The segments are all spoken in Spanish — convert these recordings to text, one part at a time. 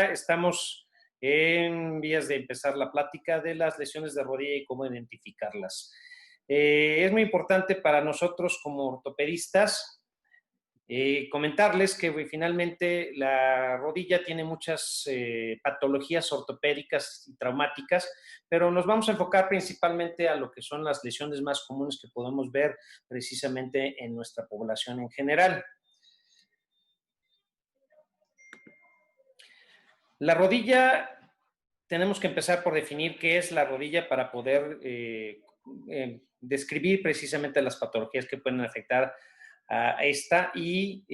Estamos en vías de empezar la plática de las lesiones de rodilla y cómo identificarlas. Es muy importante para nosotros como ortopedistas comentarles que finalmente la rodilla tiene muchas patologías ortopédicas y traumáticas, pero nos vamos a enfocar principalmente a lo que son las lesiones más comunes que podemos ver precisamente en nuestra población en general. La rodilla, tenemos que empezar por definir qué es la rodilla para poder describir precisamente las patologías que pueden afectar a esta y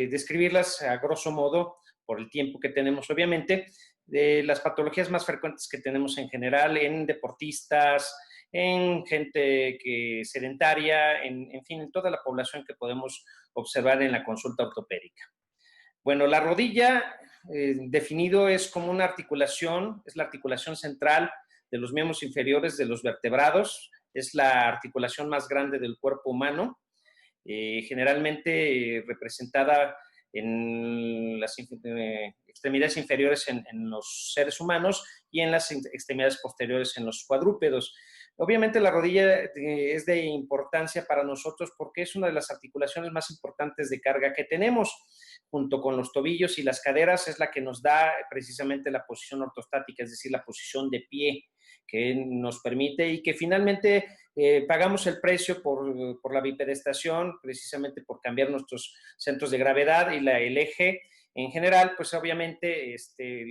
describirlas a grosso modo, por el tiempo que tenemos obviamente, de las patologías más frecuentes que tenemos en general en deportistas, en gente sedentaria, en fin, en toda la población que podemos observar en la consulta ortopédica. Bueno, la rodilla, definido, es como una articulación, es la articulación central de los miembros inferiores de los vertebrados, es la articulación más grande del cuerpo humano, generalmente representada en las extremidades inferiores en los seres humanos y en las extremidades posteriores en los cuadrúpedos. Obviamente la rodilla es de importancia para nosotros porque es una de las articulaciones más importantes de carga que tenemos. Junto con los tobillos y las caderas es la que nos da precisamente la posición ortostática, es decir, la posición de pie que nos permite y que finalmente pagamos el precio por la bipedestación, precisamente por cambiar nuestros centros de gravedad y el eje. En general, pues obviamente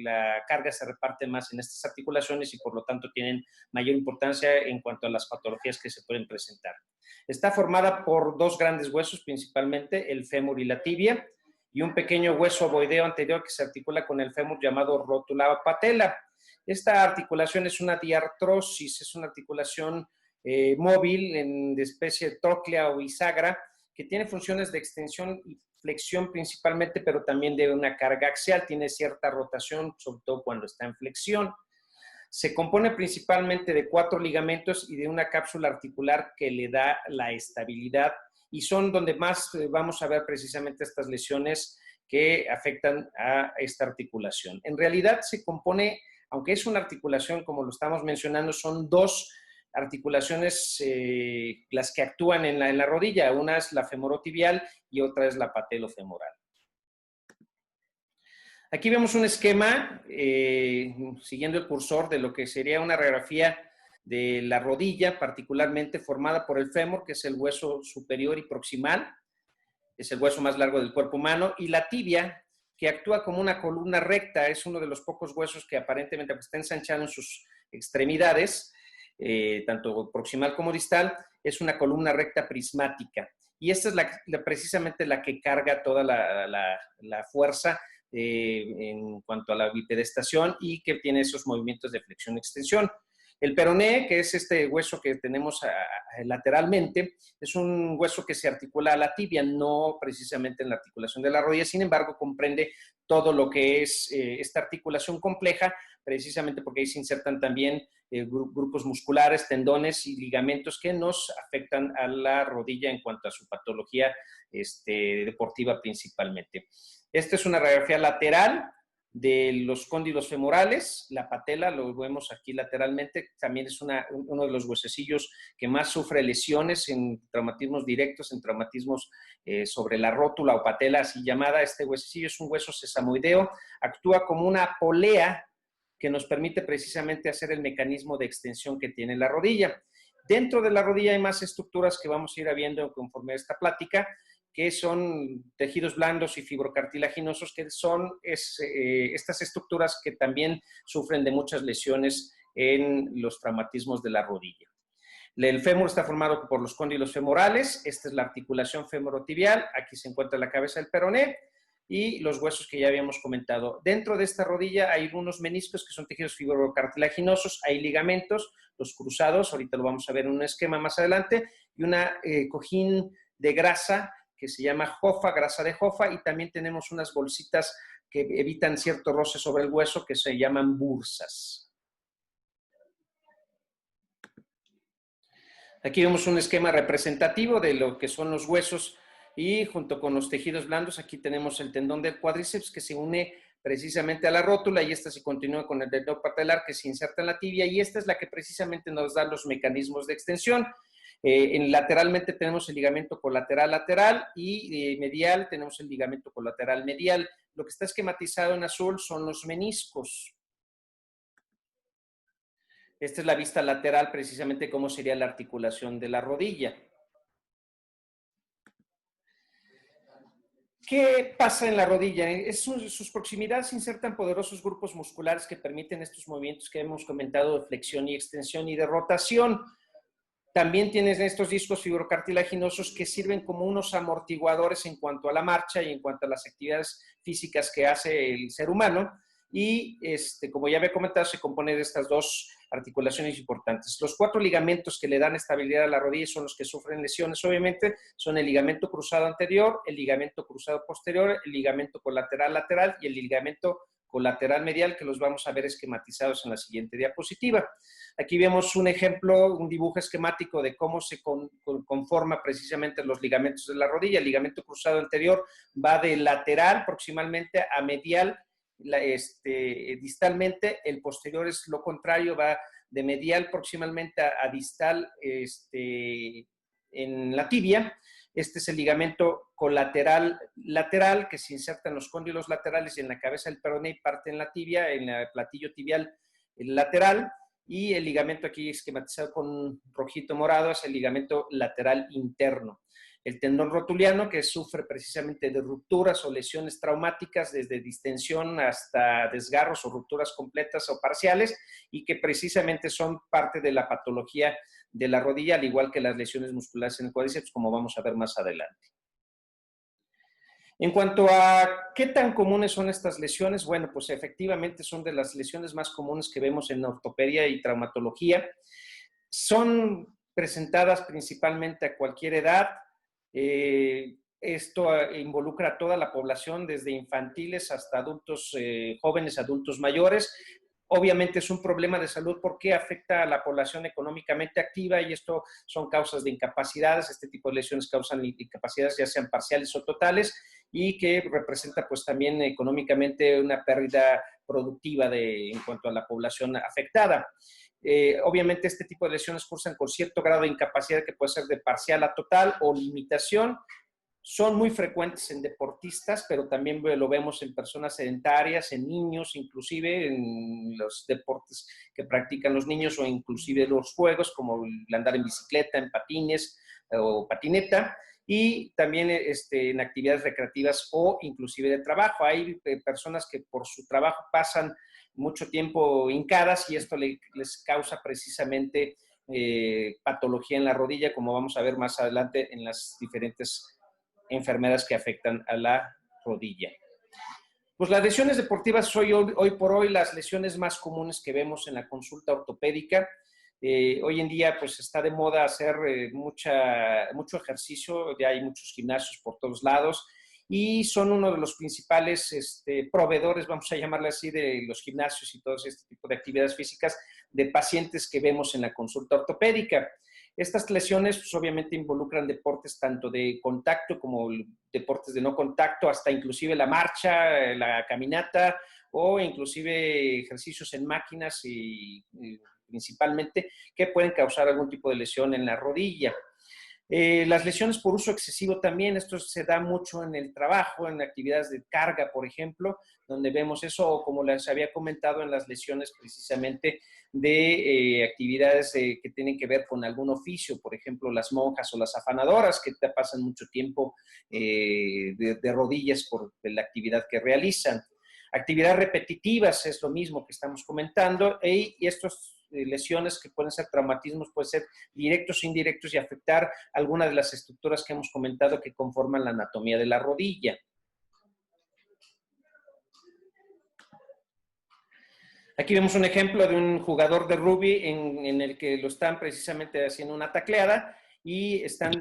la carga se reparte más en estas articulaciones y por lo tanto tienen mayor importancia en cuanto a las patologías que se pueden presentar. Está formada por dos grandes huesos, principalmente el fémur y la tibia, y un pequeño hueso ovoideo anterior que se articula con el fémur llamado rótula patela. Esta articulación es una diartrosis, es una articulación móvil de especie de tróclea o bisagra, que tiene funciones de extensión y flexión principalmente, pero también de una carga axial, tiene cierta rotación, sobre todo cuando está en flexión. Se compone principalmente de 4 ligamentos y de una cápsula articular que le da la estabilidad y son donde más vamos a ver precisamente estas lesiones que afectan a esta articulación. En realidad se compone, aunque es una articulación, como lo estamos mencionando, son dos articulaciones las que actúan en la rodilla. Una es la femorotibial y otra es la patelofemoral. Aquí vemos un esquema, siguiendo el cursor, de lo que sería una radiografía de la rodilla, particularmente formada por el fémur, que es el hueso superior y proximal, es el hueso más largo del cuerpo humano, y la tibia, que actúa como una columna recta, es uno de los pocos huesos que aparentemente está ensanchado en sus extremidades, tanto proximal como distal, es una columna recta prismática. Y esta es precisamente la que carga toda la fuerza en cuanto a la bipedestación y que tiene esos movimientos de flexión y extensión. El peroné, que es este hueso que tenemos lateralmente, es un hueso que se articula a la tibia, no precisamente en la articulación de la rodilla, sin embargo, comprende todo lo que es esta articulación compleja, precisamente porque ahí se insertan también grupos musculares, tendones y ligamentos que nos afectan a la rodilla en cuanto a su patología deportiva principalmente. Esta es una radiografía lateral de los cóndilos femorales, la patela, lo vemos aquí lateralmente, también es uno de los huesecillos que más sufre lesiones en traumatismos directos, en traumatismos sobre la rótula o patela así llamada. Este huesecillo es un hueso sesamoideo, actúa como una polea que nos permite precisamente hacer el mecanismo de extensión que tiene la rodilla. Dentro de la rodilla hay más estructuras que vamos a ir viendo conforme a esta plática, que son tejidos blandos y fibrocartilaginosos, que son estas estructuras que también sufren de muchas lesiones en los traumatismos de la rodilla. El fémur está formado por los cóndilos femorales, esta es la articulación femorotibial, aquí se encuentra la cabeza del peroné y los huesos que ya habíamos comentado. Dentro de esta rodilla hay unos meniscos que son tejidos fibrocartilaginosos, hay ligamentos, los cruzados, ahorita lo vamos a ver en un esquema más adelante, y una cojín de grasa que se llama jofa, grasa de jofa, y también tenemos unas bolsitas que evitan cierto roce sobre el hueso que se llaman bursas. Aquí vemos un esquema representativo de lo que son los huesos y junto con los tejidos blandos, aquí tenemos el tendón del cuádriceps que se une precisamente a la rótula, y esta se continúa con el tendón patelar que se inserta en la tibia, y esta es la que precisamente nos da los mecanismos de extensión. Lateralmente tenemos el ligamento colateral lateral y medial tenemos el ligamento colateral medial. Lo que está esquematizado en azul son los meniscos. Esta es la vista lateral, precisamente cómo sería la articulación de la rodilla. ¿Qué pasa en la rodilla? En sus proximidades se insertan poderosos grupos musculares que permiten estos movimientos que hemos comentado de flexión y extensión y de rotación. También tienes estos discos fibrocartilaginosos que sirven como unos amortiguadores en cuanto a la marcha y en cuanto a las actividades físicas que hace el ser humano. Y como ya había comentado, se compone de estas dos articulaciones importantes. Los 4 ligamentos que le dan estabilidad a la rodilla son los que sufren lesiones, obviamente, son el ligamento cruzado anterior, el ligamento cruzado posterior, el ligamento colateral lateral y el ligamento colateral medial, que los vamos a ver esquematizados en la siguiente diapositiva. Aquí vemos un ejemplo, un dibujo esquemático de cómo se conforma precisamente los ligamentos de la rodilla. El ligamento cruzado anterior va de lateral proximalmente a medial, distalmente. El posterior es lo contrario, va de medial proximalmente a distal en la tibia. Este es el ligamento colateral lateral que se inserta en los cóndilos laterales y en la cabeza del peroné y parte en la tibia, en el platillo tibial lateral. Y el ligamento aquí esquematizado con rojito morado es el ligamento lateral interno. El tendón rotuliano, que sufre precisamente de rupturas o lesiones traumáticas desde distensión hasta desgarros o rupturas completas o parciales, y que precisamente son parte de la patología de la rodilla, al igual que las lesiones musculares en el cuádriceps, como vamos a ver más adelante. En cuanto a qué tan comunes son estas lesiones, bueno, pues efectivamente son de las lesiones más comunes que vemos en ortopedia y traumatología. Son presentadas principalmente a cualquier edad. Esto involucra a toda la población, desde infantiles hasta adultos jóvenes, adultos mayores. Obviamente es un problema de salud porque afecta a la población económicamente activa, y esto son causas de incapacidades. Este tipo de lesiones causan incapacidades ya sean parciales o totales, y que representa pues también económicamente una pérdida productiva en cuanto a la población afectada. Obviamente este tipo de lesiones cursan con cierto grado de incapacidad que puede ser de parcial a total o limitación. Son muy frecuentes en deportistas, pero también lo vemos en personas sedentarias, en niños, inclusive en los deportes que practican los niños, o inclusive los juegos como el andar en bicicleta, en patines o patineta, y también en actividades recreativas o inclusive de trabajo. Hay personas que por su trabajo pasan mucho tiempo hincadas, y esto les causa precisamente patología en la rodilla, como vamos a ver más adelante en las diferentes enfermedades que afectan a la rodilla. Pues las lesiones deportivas son hoy por hoy las lesiones más comunes que vemos en la consulta ortopédica. Hoy en día pues está de moda hacer mucho ejercicio, ya hay muchos gimnasios por todos lados, y son uno de los principales proveedores, vamos a llamarle así, de los gimnasios y todo este tipo de actividades físicas de pacientes que vemos en la consulta ortopédica. Estas lesiones pues, obviamente involucran deportes tanto de contacto como deportes de no contacto, hasta inclusive la marcha, la caminata, o inclusive ejercicios en máquinas y principalmente, que pueden causar algún tipo de lesión en la rodilla. Las lesiones por uso excesivo también, esto se da mucho en el trabajo, en actividades de carga, por ejemplo, donde vemos eso, o como les había comentado, en las lesiones precisamente de actividades que tienen que ver con algún oficio, por ejemplo, las monjas o las afanadoras, que pasan mucho tiempo de rodillas por la actividad que realizan. Actividades repetitivas es lo mismo que estamos comentando, y estos lesiones que pueden ser traumatismos, pueden ser directos e indirectos y afectar algunas de las estructuras que hemos comentado que conforman la anatomía de la rodilla. Aquí vemos un ejemplo de un jugador de rugby en el que lo están precisamente haciendo una tacleada y están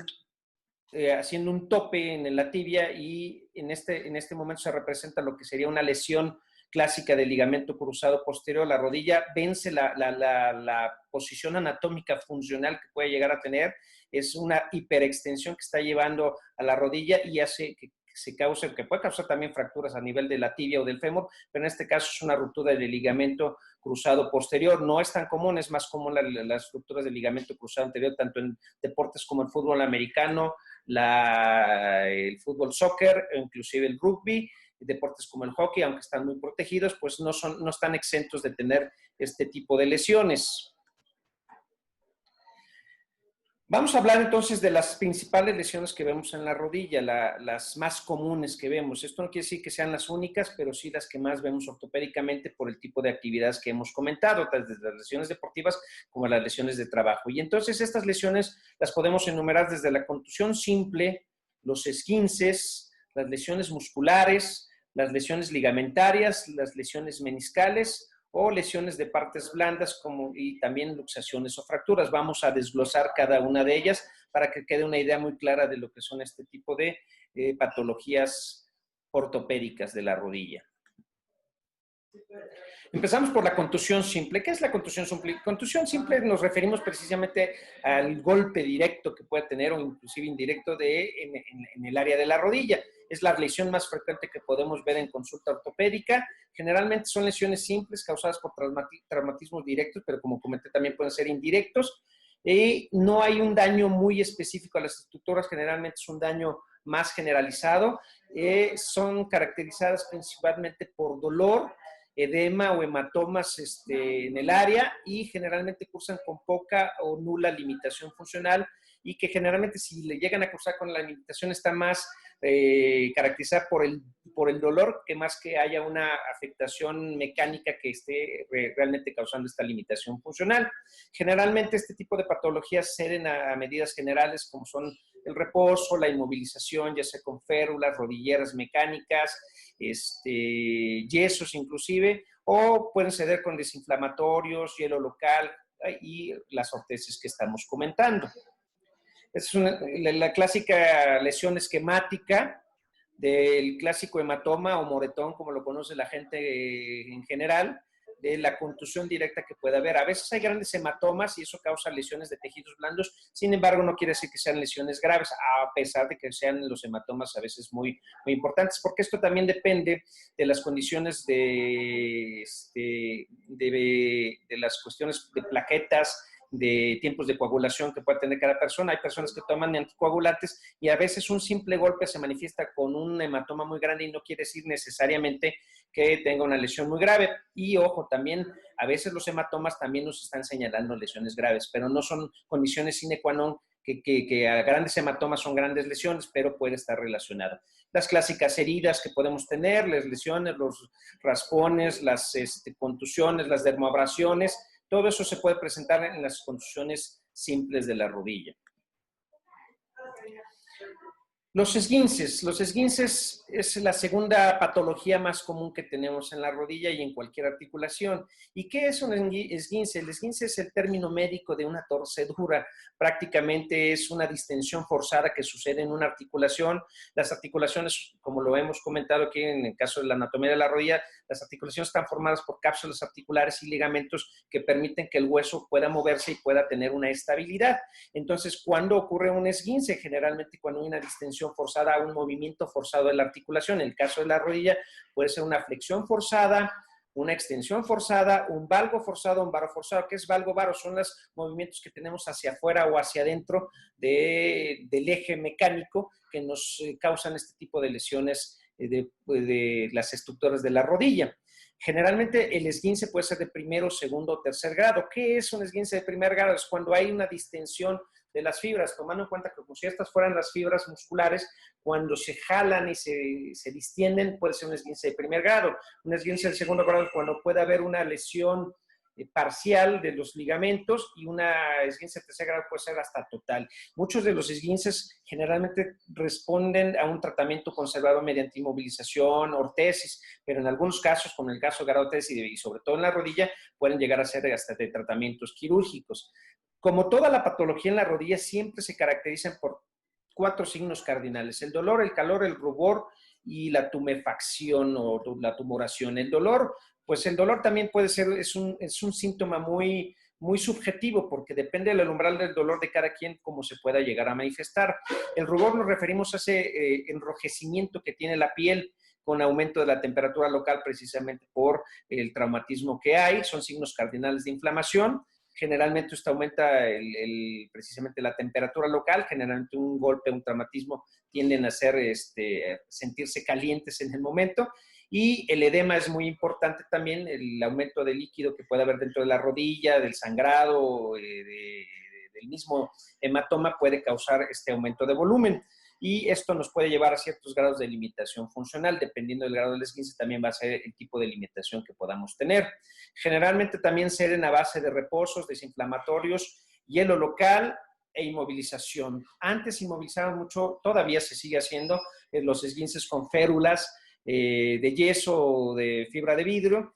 haciendo un tope en la tibia, y en este momento se representa lo que sería una lesión clásica del ligamento cruzado posterior. La rodilla vence la posición anatómica funcional que puede llegar a tener. Es una hiperextensión que está llevando a la rodilla y hace que se cause, que puede causar también fracturas a nivel de la tibia o del fémur, pero en este caso es una ruptura del ligamento cruzado posterior. No es tan común, es más común las rupturas del ligamento cruzado anterior, tanto en deportes como el fútbol americano, el fútbol soccer, inclusive el rugby, deportes como el hockey, aunque están muy protegidos, pues no están exentos de tener este tipo de lesiones. Vamos a hablar entonces de las principales lesiones que vemos en la rodilla, las más comunes que vemos. Esto no quiere decir que sean las únicas, pero sí las que más vemos ortopédicamente por el tipo de actividades que hemos comentado, tanto desde las lesiones deportivas como las lesiones de trabajo. Y entonces estas lesiones las podemos enumerar desde la contusión simple, los esguinces, las lesiones musculares, las lesiones ligamentarias, las lesiones meniscales, o lesiones de partes blandas y también luxaciones o fracturas. Vamos a desglosar cada una de ellas para que quede una idea muy clara de lo que son este tipo de patologías ortopédicas de la rodilla. Empezamos por la contusión simple. ¿Qué es la contusión simple? Contusión simple nos referimos precisamente al golpe directo que puede tener o inclusive indirecto en el área de la rodilla. Es la lesión más frecuente que podemos ver en consulta ortopédica. Generalmente son lesiones simples causadas por traumatismos directos, pero como comenté también pueden ser indirectos. No hay un daño muy específico a las estructuras, generalmente es un daño más generalizado. Son caracterizadas principalmente por dolor, edema o hematomas en el área y generalmente cursan con poca o nula limitación funcional y que generalmente si le llegan a cursar con la limitación está más caracterizada por el dolor que más que haya una afectación mecánica que esté realmente causando esta limitación funcional. Generalmente este tipo de patologías ceden a medidas generales como son el reposo, la inmovilización, ya sea con férulas, rodilleras mecánicas, yesos inclusive, o pueden ceder con desinflamatorios, hielo local y las ortesis que estamos comentando. Es la clásica lesión esquemática del clásico hematoma o moretón, como lo conoce la gente en general, de la contusión directa que puede haber. A veces hay grandes hematomas y eso causa lesiones de tejidos blandos, sin embargo no quiere decir que sean lesiones graves, a pesar de que sean los hematomas a veces muy, muy importantes, porque esto también depende de las condiciones de las cuestiones de plaquetas, de tiempos de coagulación que puede tener cada persona. Hay personas que toman anticoagulantes y a veces un simple golpe se manifiesta con un hematoma muy grande y no quiere decir necesariamente que tenga una lesión muy grave. Y ojo, también a veces los hematomas también nos están señalando lesiones graves, pero no son condiciones sine qua non que a grandes hematomas son grandes lesiones, pero puede estar relacionada. Las clásicas heridas que podemos tener, las lesiones, los raspones, las contusiones, las dermoabrasiones, todo eso se puede presentar en las contusiones simples de la rodilla. Los esguinces es la segunda patología más común que tenemos en la rodilla y en cualquier articulación. ¿Y qué es un esguince? El esguince es el término médico de una torcedura. Prácticamente es una distensión forzada que sucede en una articulación. Las articulaciones, como lo hemos comentado aquí en el caso de la anatomía de la rodilla, las articulaciones están formadas por cápsulas articulares y ligamentos que permiten que el hueso pueda moverse y pueda tener una estabilidad. Entonces, ¿cuándo ocurre un esguince? Generalmente cuando hay una distensión forzada, un movimiento forzado de la articulación. En el caso de la rodilla puede ser una flexión forzada, una extensión forzada, un valgo forzado, un varo forzado. ¿Qué es valgo-varo? Son los movimientos que tenemos hacia afuera o hacia adentro del eje mecánico que nos causan este tipo de lesiones de las estructuras de la rodilla. Generalmente el esguince puede ser de primero, segundo o tercer grado. ¿Qué es un esguince de primer grado? Es cuando hay una distensión de las fibras, tomando en cuenta que como si estas fueran las fibras musculares, cuando se jalan y se distienden, puede ser un esguince de primer grado. Un esguince de segundo grado es cuando puede haber una lesión parcial de los ligamentos y una esguince de tercer grado puede ser hasta total. Muchos de los esguinces generalmente responden a un tratamiento conservador mediante inmovilización, ortesis, pero en algunos casos, como en el caso de garotesis y sobre todo en la rodilla, pueden llegar a ser hasta de tratamientos quirúrgicos. Como toda la patología en la rodilla, siempre se caracterizan por 4 signos cardinales: el dolor, el calor, el rubor y la tumefacción o la tumoración. El dolor, pues el dolor también puede ser, es un síntoma muy, muy subjetivo porque depende del umbral del dolor de cada quien cómo se pueda llegar a manifestar. El rubor nos referimos a ese enrojecimiento que tiene la piel con aumento de la temperatura local precisamente por el traumatismo que hay, son signos cardinales de inflamación. Generalmente esto aumenta precisamente la temperatura local, generalmente un golpe, un traumatismo tienden a sentirse calientes en el momento. Y el edema es muy importante también, el aumento de líquido que puede haber dentro de la rodilla, del sangrado, del mismo hematoma puede causar este aumento de volumen. Y esto nos puede llevar a ciertos grados de limitación funcional. Dependiendo del grado del esguince, también va a ser el tipo de limitación que podamos tener. Generalmente también ceden a base de reposos, desinflamatorios, hielo local e inmovilización. Antes inmovilizaban mucho, todavía se sigue haciendo, los esguinces con férulas de yeso o de fibra de vidrio.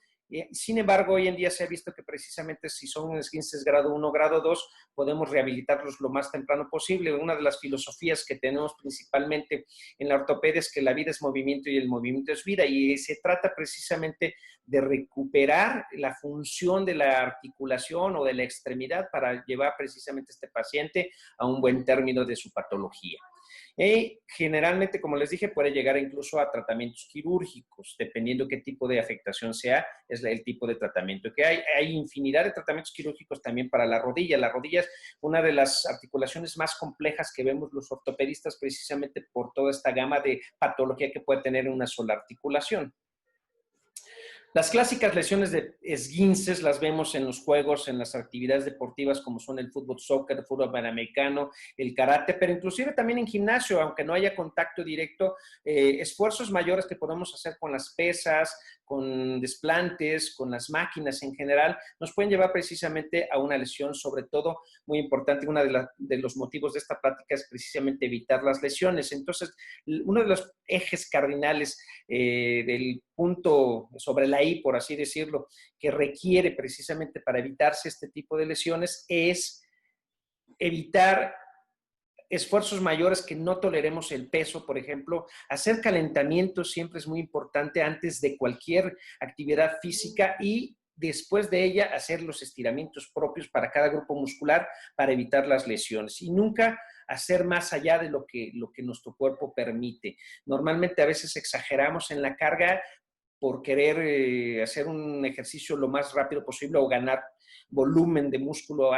Sin embargo, hoy en día se ha visto que precisamente si son esguinces grado 1, grado 2, podemos rehabilitarlos lo más temprano posible. Una de las filosofías que tenemos principalmente en la ortopedia es que la vida es movimiento y el movimiento es vida, y se trata precisamente de recuperar la función de la articulación o de la extremidad para llevar precisamente a este paciente a un buen término de su patología. Generalmente, como les dije, puede llegar incluso a tratamientos quirúrgicos, dependiendo qué tipo de afectación sea, es el tipo de tratamiento que hay. Hay infinidad de tratamientos quirúrgicos también para la rodilla. La rodilla es una de las articulaciones más complejas que vemos los ortopedistas precisamente por toda esta gama de patología que puede tener una sola articulación. Las clásicas lesiones de esguinces las vemos en los juegos, en las actividades deportivas como son el fútbol, soccer, el fútbol panamericano, el karate, pero inclusive también en gimnasio, aunque no haya contacto directo, esfuerzos mayores que podemos hacer con las pesas, con desplantes, con las máquinas en general, nos pueden llevar precisamente a una lesión, sobre todo, muy importante, uno de los motivos de esta práctica es precisamente evitar las lesiones. Entonces, uno de los ejes cardinales del punto sobre la I, por así decirlo, que requiere precisamente para evitarse este tipo de lesiones es evitar esfuerzos mayores, que no toleremos el peso, por ejemplo. Hacer calentamiento siempre es muy importante antes de cualquier actividad física y después de ella hacer los estiramientos propios para cada grupo muscular para evitar las lesiones. Y nunca hacer más allá de lo que nuestro cuerpo permite. Normalmente a veces exageramos en la carga por querer hacer un ejercicio lo más rápido posible o ganar volumen de músculo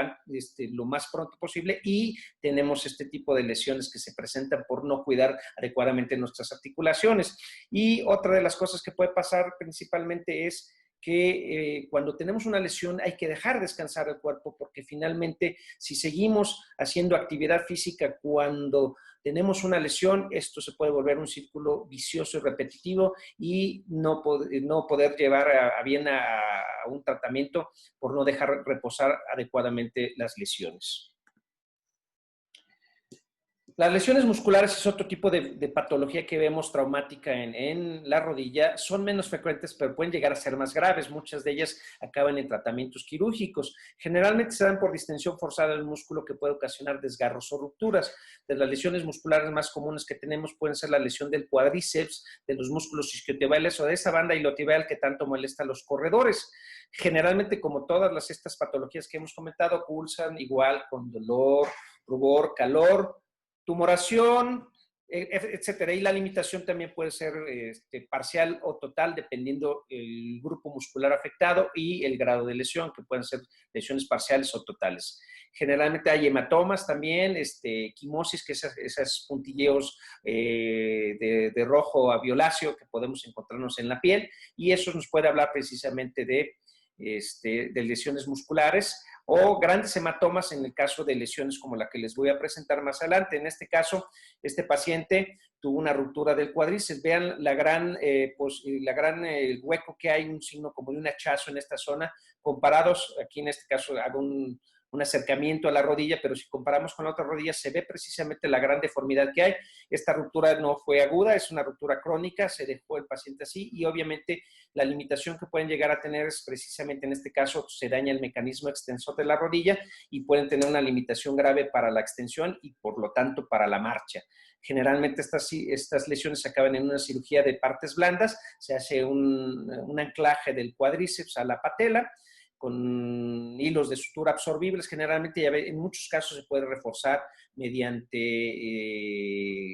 lo más pronto posible, y tenemos este tipo de lesiones que se presentan por no cuidar adecuadamente nuestras articulaciones. Y otra de las cosas que puede pasar principalmente es que cuando tenemos una lesión hay que dejar descansar el cuerpo, porque finalmente si seguimos haciendo actividad física cuando tenemos una lesión, esto se puede volver un círculo vicioso y repetitivo y no poder llevar a bien a un tratamiento por no dejar reposar adecuadamente las lesiones. Las lesiones musculares es otro tipo de patología que vemos traumática en la rodilla. Son menos frecuentes, pero pueden llegar a ser más graves. Muchas de ellas acaban en tratamientos quirúrgicos. Generalmente se dan por distensión forzada del músculo, que puede ocasionar desgarros o rupturas. De las lesiones musculares más comunes que tenemos pueden ser la lesión del cuádriceps, de los músculos isquiotibiales o de esa banda iliotibial que tanto molesta a los corredores. Generalmente, como todas estas patologías que hemos comentado, cursan igual con dolor, rubor, calor, tumoración, etcétera. Y la limitación también puede ser parcial o total, dependiendo el grupo muscular afectado y el grado de lesión, que pueden ser lesiones parciales o totales. Generalmente hay hematomas también, quimosis, que es esos puntilleos de rojo a violáceo que podemos encontrarnos en la piel, y eso nos puede hablar precisamente de lesiones musculares, o grandes hematomas en el caso de lesiones como la que les voy a presentar más adelante. En este caso, este paciente tuvo una ruptura del cuádriceps. Vean la gran hueco que hay, un signo como de un hachazo en esta zona, comparados, aquí en este caso hago un acercamiento a la rodilla, pero si comparamos con la otra rodilla se ve precisamente la gran deformidad que hay. Esta ruptura no fue aguda, es una ruptura crónica, se dejó el paciente así, y obviamente la limitación que pueden llegar a tener es precisamente en este caso se daña el mecanismo extensor de la rodilla y pueden tener una limitación grave para la extensión y por lo tanto para la marcha. Generalmente estas lesiones acaban en una cirugía de partes blandas, se hace un anclaje del cuádriceps a la patela, con hilos de sutura absorbibles, generalmente en muchos casos se puede reforzar mediante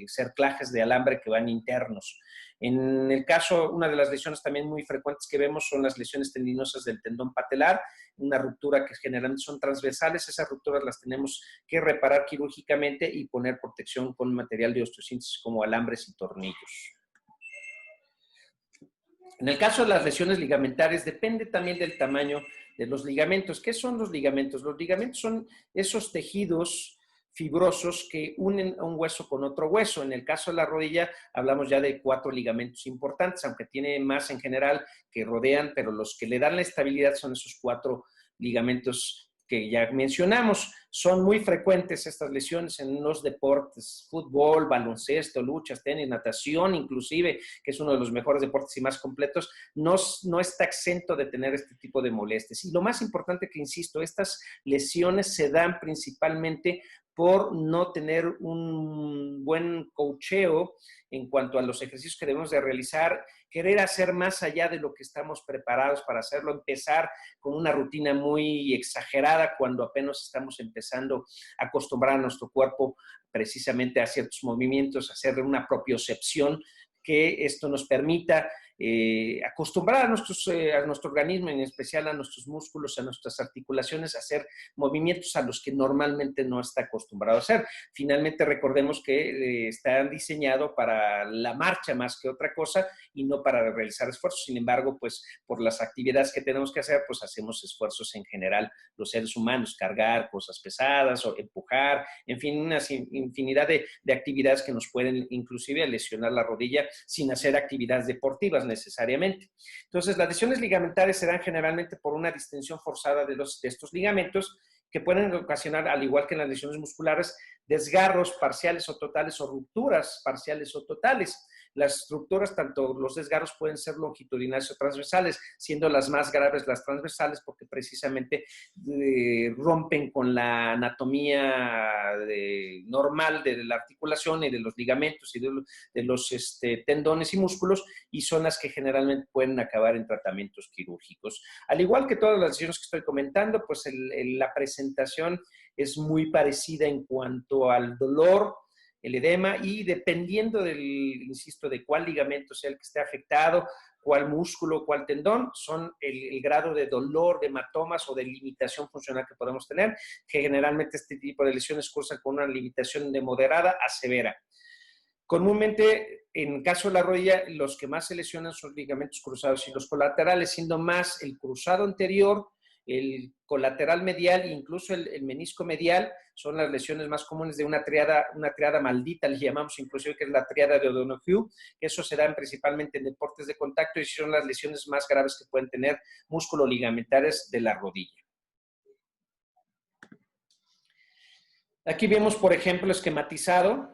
cerclajes de alambre que van internos. En el caso, una de las lesiones también muy frecuentes que vemos son las lesiones tendinosas del tendón patelar, una ruptura que generalmente son transversales. Esas rupturas las tenemos que reparar quirúrgicamente y poner protección con material de osteosíntesis como alambres y tornillos. En el caso de las lesiones ligamentares, depende también del tamaño de los ligamentos. ¿Qué son los ligamentos? Los ligamentos son esos tejidos fibrosos que unen a un hueso con otro hueso. En el caso de la rodilla, hablamos ya de 4 ligamentos importantes, aunque tiene más en general que rodean, pero los que le dan la estabilidad son esos 4 ligamentos que ya mencionamos. Son muy frecuentes estas lesiones en los deportes, fútbol, baloncesto, luchas, tenis, natación, inclusive, que es uno de los mejores deportes y más completos, no está exento de tener este tipo de molestias. Y lo más importante que insisto, estas lesiones se dan principalmente por no tener un buen coacheo en cuanto a los ejercicios que debemos de realizar, querer hacer más allá de lo que estamos preparados para hacerlo, empezar con una rutina muy exagerada cuando apenas estamos empezando a acostumbrar a nuestro cuerpo precisamente a ciertos movimientos, hacer una propiocepción, que esto nos permita acostumbrar a nuestro organismo, en especial a nuestros músculos, a nuestras articulaciones, a hacer movimientos a los que normalmente no está acostumbrado a hacer. Finalmente, recordemos que están diseñados para la marcha más que otra cosa y no para realizar esfuerzos. Sin embargo, pues por las actividades que tenemos que hacer, pues hacemos esfuerzos en general los seres humanos, cargar cosas pesadas o empujar, en fin, una infinidad de actividades que nos pueden inclusive lesionar la rodilla sin hacer actividades deportivas necesariamente. Entonces, las lesiones ligamentares se dan generalmente por una distensión forzada de estos ligamentos, que pueden ocasionar, al igual que en las lesiones musculares, desgarros parciales o totales o rupturas parciales o totales. Las rupturas, tanto los desgarros, pueden ser longitudinales o transversales, siendo las más graves las transversales porque precisamente rompen con la anatomía normal de la articulación y de los ligamentos y de los tendones y músculos, y son las que generalmente pueden acabar en tratamientos quirúrgicos. Al igual que todas las lesiones que estoy comentando, pues la presentación es muy parecida en cuanto al dolor, el edema, y dependiendo insisto, de cuál ligamento sea el que esté afectado, cuál músculo, cuál tendón, son el grado de dolor, de hematomas o de limitación funcional que podemos tener, que generalmente este tipo de lesiones cursan con una limitación de moderada a severa. Comúnmente, en caso de la rodilla, los que más se lesionan son ligamentos cruzados y los colaterales, siendo más el cruzado anterior, el colateral medial e incluso el menisco medial. Son las lesiones más comunes de una triada maldita, le llamamos inclusive, que es la triada de O'Donoghue, que eso se dan principalmente en deportes de contacto y son las lesiones más graves que pueden tener músculo-ligamentares de la rodilla. Aquí vemos, por ejemplo, esquematizado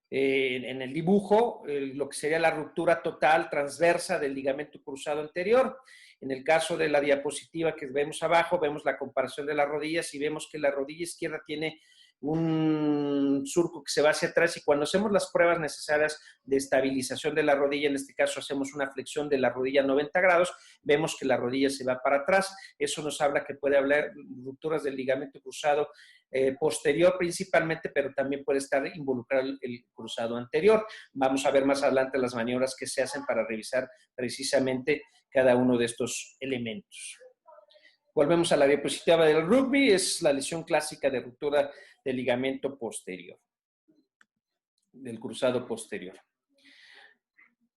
en el dibujo lo que sería la ruptura total transversa del ligamento cruzado anterior. En el caso de la diapositiva que vemos abajo, vemos la comparación de las rodillas y vemos que la rodilla izquierda tiene un surco que se va hacia atrás, y cuando hacemos las pruebas necesarias de estabilización de la rodilla, en este caso hacemos una flexión de la rodilla a 90 grados, vemos que la rodilla se va para atrás. Eso nos habla que puede haber rupturas del ligamento cruzado posterior principalmente, pero también puede estar involucrado el cruzado anterior. Vamos a ver más adelante las maniobras que se hacen para revisar precisamente cada uno de estos elementos. Volvemos a la diapositiva del rugby. Es la lesión clásica de ruptura del ligamento posterior, del cruzado posterior.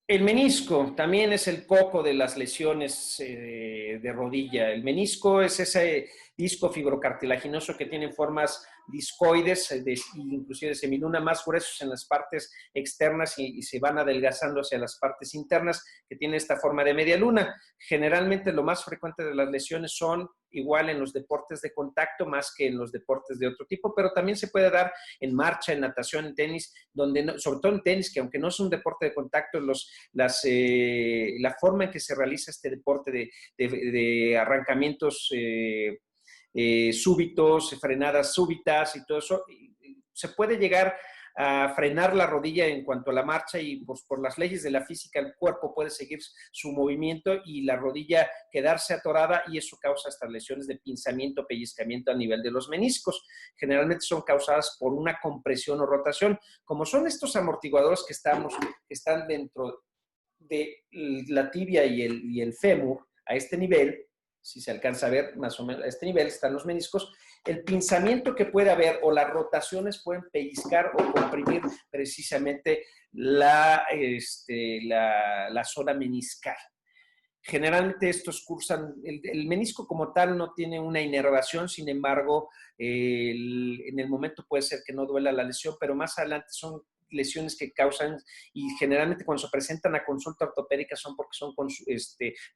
El menisco también es el coco de las lesiones de rodilla. El menisco es ese disco fibrocartilaginoso que tiene formas discoides, inclusive de semiluna, más gruesos en las partes externas y se van adelgazando hacia las partes internas, que tiene esta forma de media luna. Generalmente lo más frecuente de las lesiones son igual en los deportes de contacto más que en los deportes de otro tipo, pero también se puede dar en marcha, en natación, en tenis, sobre todo en tenis, que aunque no es un deporte de contacto, la forma en que se realiza este deporte de arrancamientos súbitos, frenadas súbitas y todo eso, se puede llegar a frenar la rodilla en cuanto a la marcha y pues, por las leyes de la física el cuerpo puede seguir su movimiento y la rodilla quedarse atorada y eso causa hasta lesiones de pinzamiento, pellizcamiento a nivel de los meniscos. Generalmente son causadas por una compresión o rotación. Como son estos amortiguadores que están dentro de la tibia y el fémur a este nivel, si se alcanza a ver más o menos a este nivel, están los meniscos, el pinzamiento que puede haber o las rotaciones pueden pellizcar o comprimir precisamente la zona meniscal. Generalmente estos cursan, el menisco como tal no tiene una inervación, sin embargo, en el momento puede ser que no duela la lesión, pero más adelante son lesiones que causan y generalmente cuando se presentan a consulta ortopédica son porque son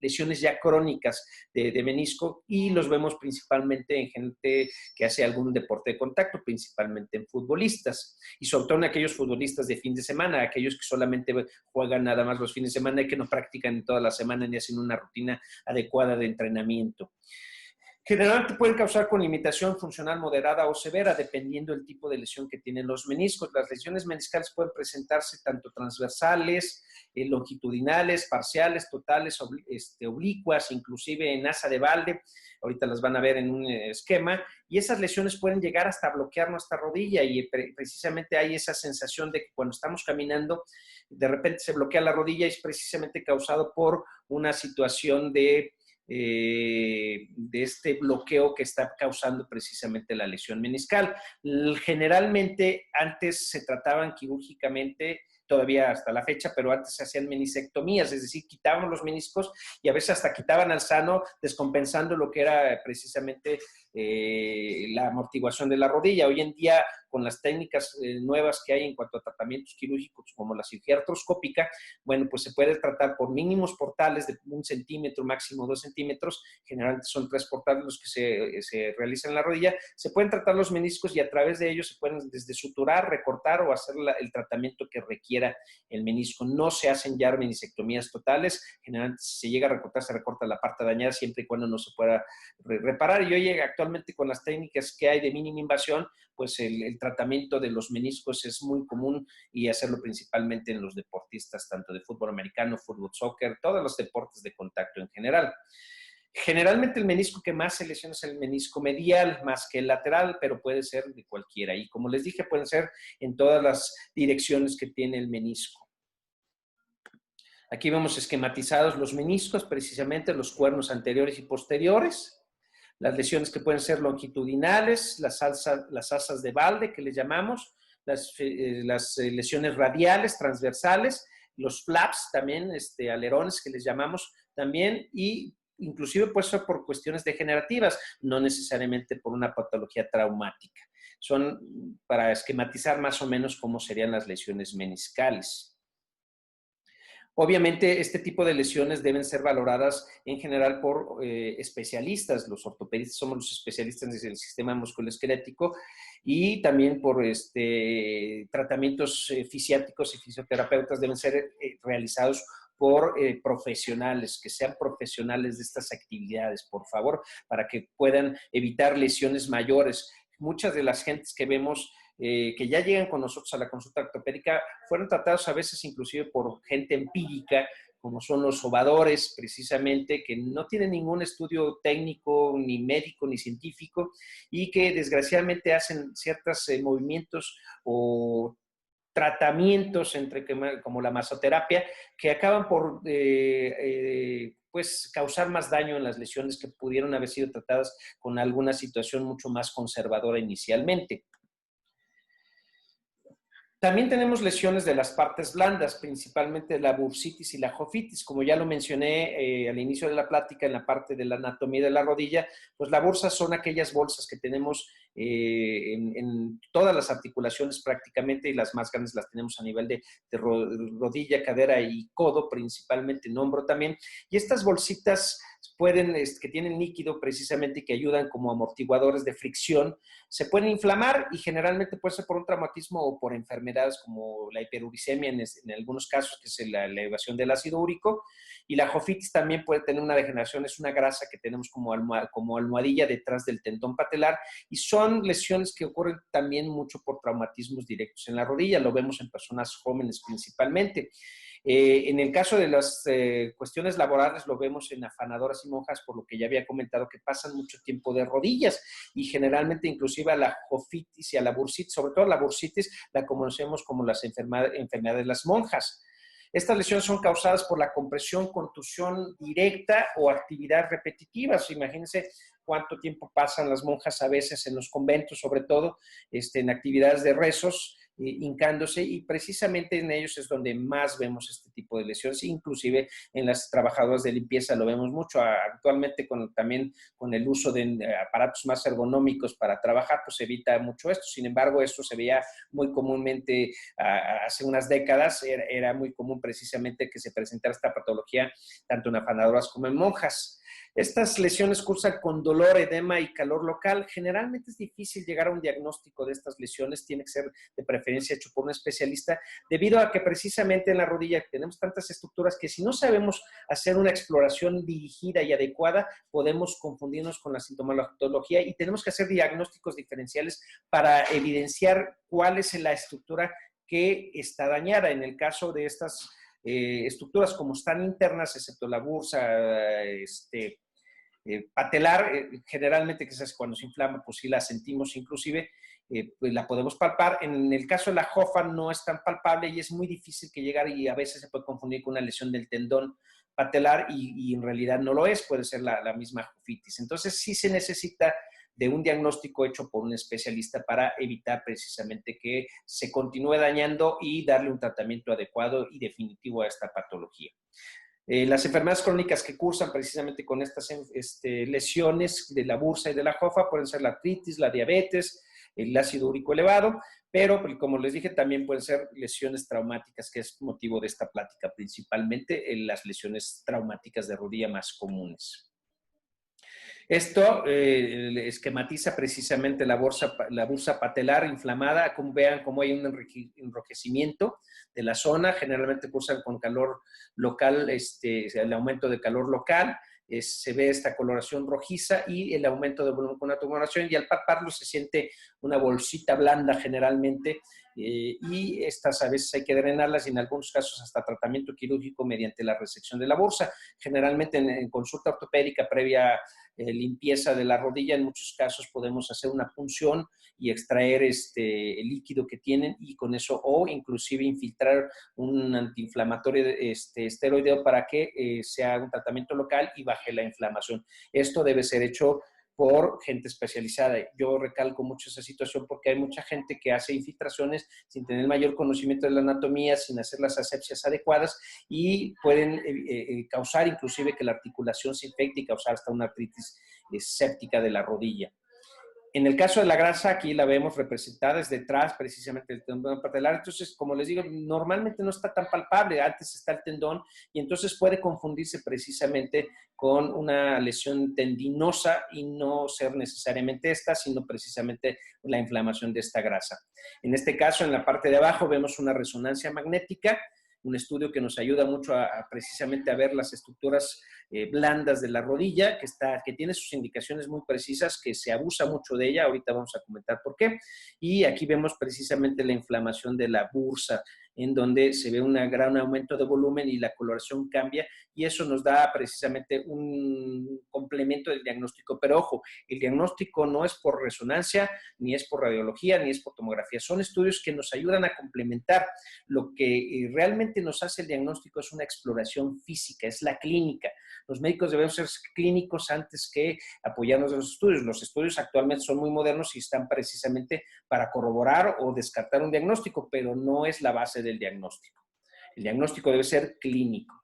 lesiones ya crónicas de menisco y los vemos principalmente en gente que hace algún deporte de contacto, principalmente en futbolistas y sobre todo en aquellos futbolistas de fin de semana, aquellos que solamente juegan nada más los fines de semana y que no practican toda la semana ni hacen una rutina adecuada de entrenamiento. Generalmente pueden causar con limitación funcional moderada o severa, dependiendo del tipo de lesión que tienen los meniscos. Las lesiones meniscales pueden presentarse tanto transversales, longitudinales, parciales, totales, oblicuas, inclusive en asa de balde. Ahorita las van a ver en un esquema. Y esas lesiones pueden llegar hasta bloquear nuestra rodilla y precisamente hay esa sensación de que cuando estamos caminando, de repente se bloquea la rodilla y es precisamente causado por una situación de este bloqueo que está causando precisamente la lesión meniscal. Generalmente antes se trataban quirúrgicamente, todavía hasta la fecha, pero antes se hacían menisectomías, es decir, quitaban los meniscos y a veces hasta quitaban al sano, descompensando lo que era precisamente la amortiguación de la rodilla. Hoy en día, con las técnicas nuevas que hay en cuanto a tratamientos quirúrgicos, como la cirugía artroscópica, bueno, pues se puede tratar por mínimos portales de 1 centímetro, máximo 2 centímetros, generalmente son 3 portales los que se realizan en la rodilla, se pueden tratar los meniscos y a través de ellos se pueden desde suturar, recortar o hacer el tratamiento que requiera el menisco. No se hacen ya menisectomías totales, generalmente si se llega a recortar, se recorta la parte dañada siempre y cuando no se pueda reparar. Y hoy actualmente con las técnicas que hay de mínima invasión, pues el tratamiento de los meniscos es muy común y hacerlo principalmente en los deportistas, tanto de fútbol americano, fútbol, soccer, todos los deportes de contacto en general. Generalmente el menisco que más se lesiona es el menisco medial, más que el lateral, pero puede ser de cualquiera. Y como les dije, pueden ser en todas las direcciones que tiene el menisco. Aquí vemos esquematizados los meniscos, precisamente los cuernos anteriores y posteriores. Las lesiones que pueden ser longitudinales, las asas de balde que le llamamos, las lesiones radiales, transversales, los flaps también, alerones que les llamamos también, y inclusive puede ser por cuestiones degenerativas, no necesariamente por una patología traumática. Son para esquematizar más o menos cómo serían las lesiones meniscales. Obviamente, este tipo de lesiones deben ser valoradas en general por especialistas. Los ortopedistas somos los especialistas del sistema musculoesquelético y también por tratamientos fisiátricos y fisioterapeutas deben ser realizados por profesionales, que sean profesionales de estas actividades, por favor, para que puedan evitar lesiones mayores. Muchas de las gentes que vemos que ya llegan con nosotros a la consulta ortopédica fueron tratados a veces inclusive por gente empírica, como son los sobadores, precisamente, que no tienen ningún estudio técnico, ni médico, ni científico, y que desgraciadamente hacen ciertos movimientos o tratamientos como la masoterapia, que acaban por pues causar más daño en las lesiones que pudieron haber sido tratadas con alguna situación mucho más conservadora inicialmente. También tenemos lesiones de las partes blandas, principalmente la bursitis y la jofitis. Como ya lo mencioné al inicio de la plática en la parte de la anatomía de la rodilla, pues la bursa son aquellas bolsas que tenemos en todas las articulaciones prácticamente y las más grandes las tenemos a nivel de rodilla, cadera y codo, principalmente en hombro también. Y estas bolsitas que tienen líquido precisamente y que ayudan como amortiguadores de fricción, se pueden inflamar y generalmente puede ser por un traumatismo o por enfermedades como la hiperuricemia en algunos casos, que es la elevación del ácido úrico, y la jofitis también puede tener una degeneración, es una grasa que tenemos como almohadilla detrás del tendón patelar y son son lesiones que ocurren también mucho por traumatismos directos en la rodilla. Lo vemos en personas jóvenes principalmente. En el caso de las cuestiones laborales, lo vemos en afanadoras y monjas, por lo que ya había comentado, que pasan mucho tiempo de rodillas y generalmente inclusive a la jofitis y a la bursitis, sobre todo la bursitis, la conocemos como las enfermedades de las monjas. Estas lesiones son causadas por la compresión, contusión directa o actividad repetitiva. Imagínense cuánto tiempo pasan las monjas a veces en los conventos, sobre todo en actividades de rezos, hincándose, y precisamente en ellos es donde más vemos este tipo de lesiones. Inclusive en las trabajadoras de limpieza lo vemos mucho. Actualmente también con el uso de aparatos más ergonómicos para trabajar, pues se evita mucho esto. Sin embargo, esto se veía muy comúnmente hace unas décadas. Era muy común precisamente que se presentara esta patología tanto en afanadoras como en monjas. Estas lesiones cursan con dolor, edema y calor local. Generalmente es difícil llegar a un diagnóstico de estas lesiones. Tiene que ser de preferencia hecho por un especialista, debido a que precisamente en la rodilla tenemos tantas estructuras que si no sabemos hacer una exploración dirigida y adecuada, podemos confundirnos con la sintomatología y tenemos que hacer diagnósticos diferenciales para evidenciar cuál es la estructura que está dañada. En el caso de estas estructuras, como están internas, excepto la bursa patelar, generalmente que es cuando se inflama, pues sí la sentimos inclusive, pues la podemos palpar. En el caso de la jofa no es tan palpable y es muy difícil que llegar, y a veces se puede confundir con una lesión del tendón patelar y en realidad no lo es, puede ser la misma jofitis. Entonces sí se necesita de un diagnóstico hecho por un especialista para evitar precisamente que se continúe dañando y darle un tratamiento adecuado y definitivo a esta patología. Las enfermedades crónicas que cursan precisamente con estas lesiones de la bursa y de la jofa pueden ser la artritis, la diabetes, el ácido úrico elevado, pero como les dije, también pueden ser lesiones traumáticas, que es motivo de esta plática, principalmente las lesiones traumáticas de rodilla más comunes. Esto esquematiza precisamente la bursa patelar inflamada. Como vean, como hay un enrojecimiento de la zona, generalmente cursan con calor local, el aumento de calor local. Se ve esta coloración rojiza y el aumento de volumen con la tumoración, y al palparlo se siente una bolsita blanda generalmente, y estas a veces hay que drenarlas y en algunos casos hasta tratamiento quirúrgico mediante la resección de la bursa. Generalmente en consulta ortopédica previa limpieza de la rodilla, en muchos casos podemos hacer una punción y extraer el líquido que tienen, y con eso, o inclusive infiltrar un antiinflamatorio esteroideo para que se haga un tratamiento local y baje la inflamación. Esto debe ser hecho por gente especializada. Yo recalco mucho esa situación porque hay mucha gente que hace infiltraciones sin tener mayor conocimiento de la anatomía, sin hacer las asepsias adecuadas, y pueden causar inclusive que la articulación se infecte y causar hasta una artritis séptica de la rodilla. En el caso de la grasa, aquí la vemos representada desde detrás, precisamente el tendón patelar. Entonces, como les digo, normalmente no está tan palpable. Antes está el tendón y entonces puede confundirse precisamente con una lesión tendinosa y no ser necesariamente esta, sino precisamente la inflamación de esta grasa. En este caso, en la parte de abajo vemos una resonancia magnética, un estudio que nos ayuda mucho precisamente a ver las estructuras blandas de la rodilla, que tiene sus indicaciones muy precisas, que se abusa mucho de ella. Ahorita vamos a comentar por qué. Y aquí vemos precisamente la inflamación de la bursa, en donde se ve un gran aumento de volumen y la coloración cambia, y eso nos da precisamente un complemento del diagnóstico. Pero ojo, el diagnóstico no es por resonancia, ni es por radiología, ni es por tomografía. Son estudios que nos ayudan a complementar. Lo que realmente nos hace el diagnóstico es una exploración física, es la clínica. Los médicos debemos ser clínicos antes que apoyarnos en los estudios. Los estudios actualmente son muy modernos y están precisamente para corroborar o descartar un diagnóstico, pero no es la base del diagnóstico. El diagnóstico debe ser clínico.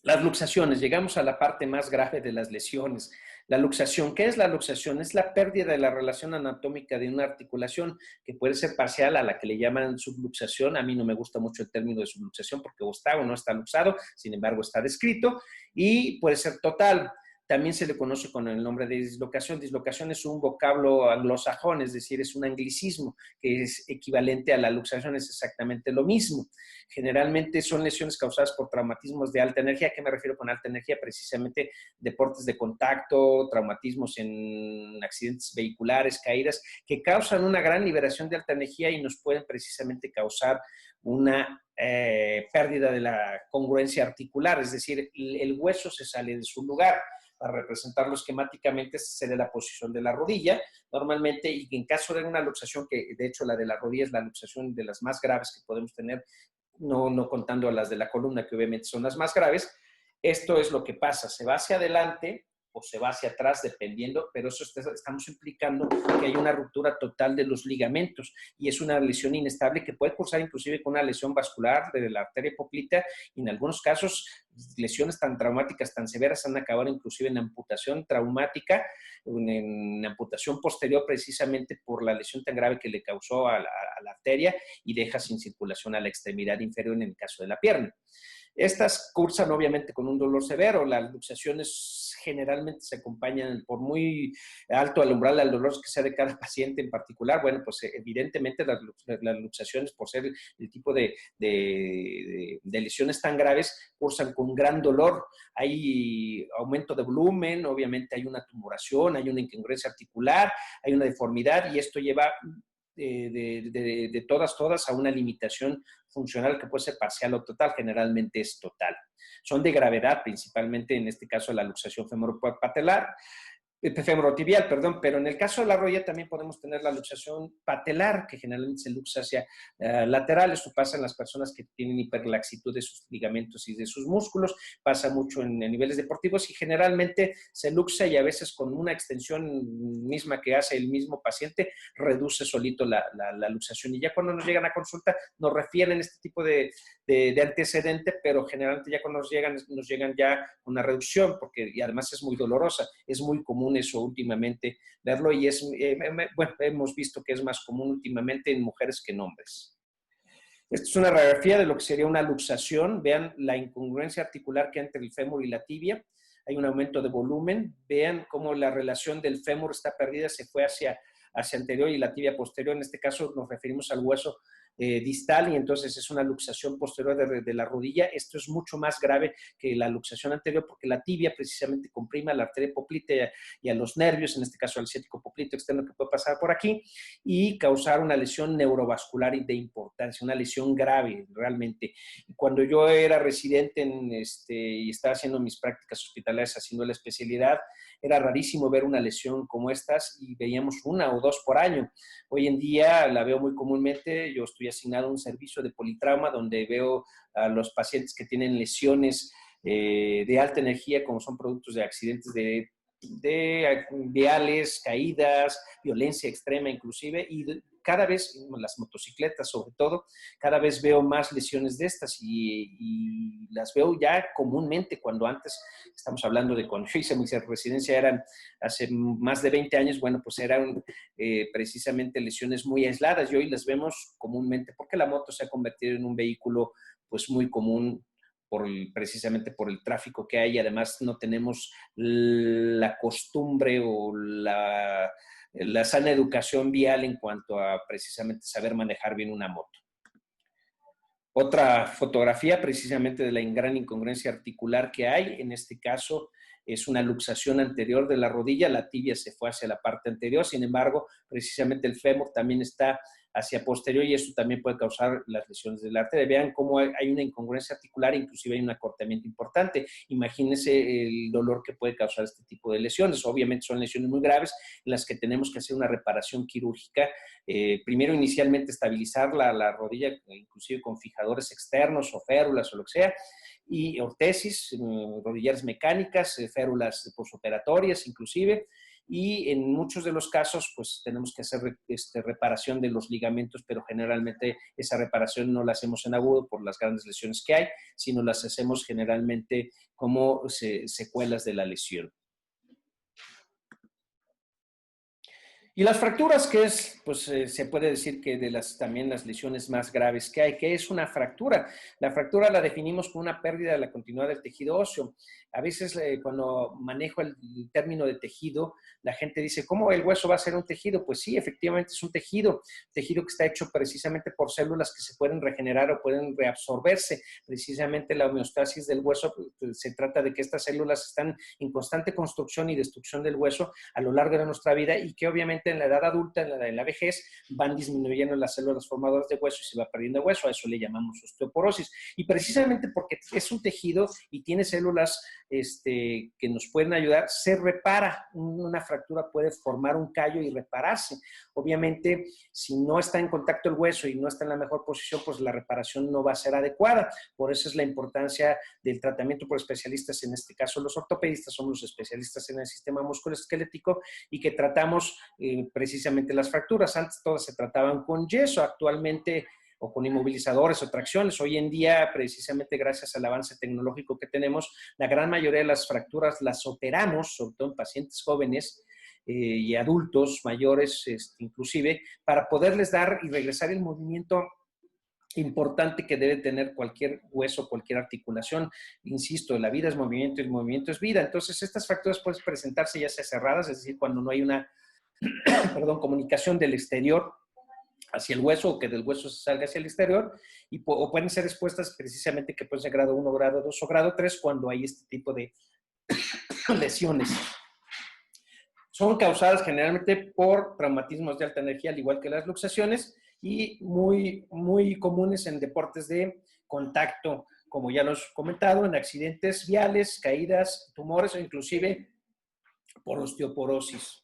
Las luxaciones, llegamos a la parte más grave de las lesiones. La luxación, ¿qué es la luxación? Es la pérdida de la relación anatómica de una articulación, que puede ser parcial, a la que le llaman subluxación. A mí no me gusta mucho el término de subluxación porque o está o no está luxado, sin embargo está descrito, y puede ser total. también se le conoce con el nombre de dislocación. Dislocación es un vocablo anglosajón, es decir, es un anglicismo que es equivalente a la luxación, es exactamente lo mismo. Generalmente son lesiones causadas por traumatismos de alta energía. ¿A qué me refiero con alta energía? Precisamente deportes de contacto, traumatismos en accidentes vehiculares, caídas, que causan una gran liberación de alta energía y nos pueden precisamente causar una pérdida de la congruencia articular, es decir, el hueso se sale de su lugar. Para representarlo esquemáticamente sería la posición de la rodilla, normalmente, y en caso de una luxación, que de hecho la de la rodilla es la luxación de las más graves que podemos tener, no contando a las de la columna, que obviamente son las más graves, esto es lo que pasa, se va hacia adelante o se va hacia atrás, dependiendo, pero eso estamos implicando que hay una ruptura total de los ligamentos y es una lesión inestable que puede cursar inclusive con una lesión vascular de la arteria poplita y en algunos casos lesiones tan traumáticas, tan severas han acabado inclusive en amputación traumática, en amputación posterior precisamente por la lesión tan grave que le causó a la arteria y deja sin circulación a la extremidad inferior en el caso de la pierna. Estas cursan obviamente con un dolor severo. Las luxaciones generalmente se acompañan por muy alto al umbral al dolor que sea de cada paciente en particular. Bueno, pues evidentemente las luxaciones, por ser el tipo de lesiones tan graves, cursan con gran dolor. Hay aumento de volumen, obviamente hay una tumoración, hay una incongruencia articular, hay una deformidad y esto lleva de todas a una limitación funcional que puede ser parcial o total, generalmente es total. Son de gravedad, principalmente en este caso la luxación femoropatelar, femorotibial, perdón, pero en el caso de la rodilla también podemos tener la luxación patelar, que generalmente se luxa hacia lateral. Esto pasa en las personas que tienen hiperlaxitud de sus ligamentos y de sus músculos, pasa mucho en niveles deportivos y generalmente se luxa y a veces con una extensión misma que hace el mismo paciente, reduce solito la luxación. Y ya cuando nos llegan a consulta nos refieren este tipo de antecedente, pero generalmente ya cuando nos llegan ya una reducción, porque y además es muy dolorosa, es muy común eso últimamente verlo y bueno, hemos visto que es más común últimamente en mujeres que en hombres. Esta es una radiografía de lo que sería una luxación. Vean la incongruencia articular que hay entre el fémur y la tibia. Hay un aumento de volumen. Vean cómo la relación del fémur está perdida, se fue hacia anterior y la tibia posterior. En este caso nos referimos al hueso distal y entonces es una luxación posterior de la rodilla. Esto es mucho más grave que la luxación anterior porque la tibia precisamente comprime a la arteria poplita y a los nervios, en este caso al ciático poplito externo que puede pasar por aquí y causar una lesión neurovascular de importancia, una lesión grave realmente. Cuando yo era residente y estaba haciendo mis prácticas hospitalarias haciendo la especialidad, era rarísimo ver una lesión como estas y veíamos una o dos por año. Hoy en día la veo muy comúnmente. Yo estoy asignado a un servicio de politrauma donde veo a los pacientes que tienen lesiones de alta energía, como son productos de accidentes de viales, caídas, violencia extrema inclusive, y cada vez, las motocicletas sobre todo, cada vez veo más lesiones de estas y las veo ya comúnmente cuando antes, estamos hablando de cuando yo hice mi residencia, eran hace más de 20 años, bueno, pues eran precisamente lesiones muy aisladas y hoy las vemos comúnmente porque la moto se ha convertido en un vehículo pues muy común precisamente por el tráfico que hay y además no tenemos la costumbre o la sana educación vial en cuanto a precisamente saber manejar bien una moto. Otra fotografía precisamente de la gran incongruencia articular que hay, en este caso es una luxación anterior de la rodilla, la tibia se fue hacia la parte anterior, sin embargo, precisamente el fémur también está hacia posterior y eso también puede causar las lesiones de la arteria. Vean cómo hay una incongruencia articular, inclusive hay un acortamiento importante. Imagínense el dolor que puede causar este tipo de lesiones. Obviamente son lesiones muy graves en las que tenemos que hacer una reparación quirúrgica. Primero, inicialmente, estabilizar la rodilla, inclusive con fijadores externos o férulas o lo que sea, y ortesis, rodilleras mecánicas, férulas posoperatorias inclusive, y en muchos de los casos pues tenemos que hacer reparación de los ligamentos, pero generalmente esa reparación no la hacemos en agudo por las grandes lesiones que hay, sino las hacemos generalmente como secuelas de la lesión. Y las fracturas, que es, pues se puede decir que también las lesiones más graves que hay. ¿Qué es una fractura? La fractura la definimos como una pérdida de la continuidad del tejido óseo. A veces cuando manejo el término de tejido, la gente dice, ¿cómo el hueso va a ser un tejido? Pues sí, efectivamente es un tejido que está hecho precisamente por células que se pueden regenerar o pueden reabsorberse. Precisamente la homeostasis del hueso, pues, se trata de que estas células están en constante construcción y destrucción del hueso a lo largo de nuestra vida y que obviamente en la edad adulta, en la vejez, van disminuyendo las células formadoras de hueso y se va perdiendo hueso. A eso le llamamos osteoporosis. Y precisamente porque es un tejido y tiene células que nos pueden ayudar, se repara. Una fractura puede formar un callo y repararse. Obviamente, si no está en contacto el hueso y no está en la mejor posición, pues la reparación no va a ser adecuada. Por eso es la importancia del tratamiento por especialistas, en este caso los ortopedistas, somos los especialistas en el sistema musculoesquelético y que tratamos precisamente las fracturas. Antes todas se trataban con yeso, actualmente o con inmovilizadores o tracciones. Hoy en día, precisamente gracias al avance tecnológico que tenemos, la gran mayoría de las fracturas las operamos, sobre todo en pacientes jóvenes y adultos mayores, inclusive, para poderles dar y regresar el movimiento importante que debe tener cualquier hueso, cualquier articulación. Insisto, la vida es movimiento y el movimiento es vida. Entonces, estas fracturas pueden presentarse ya sea cerradas, es decir, cuando no hay una comunicación del exterior hacia el hueso o que del hueso se salga hacia el exterior, o pueden ser expuestas precisamente que pueden ser grado 1, grado 2 o grado 3 cuando hay este tipo de lesiones. Son causadas generalmente por traumatismos de alta energía, al igual que las luxaciones, y muy comunes en deportes de contacto, como ya los he comentado, en accidentes viales, caídas, tumores o inclusive por osteoporosis.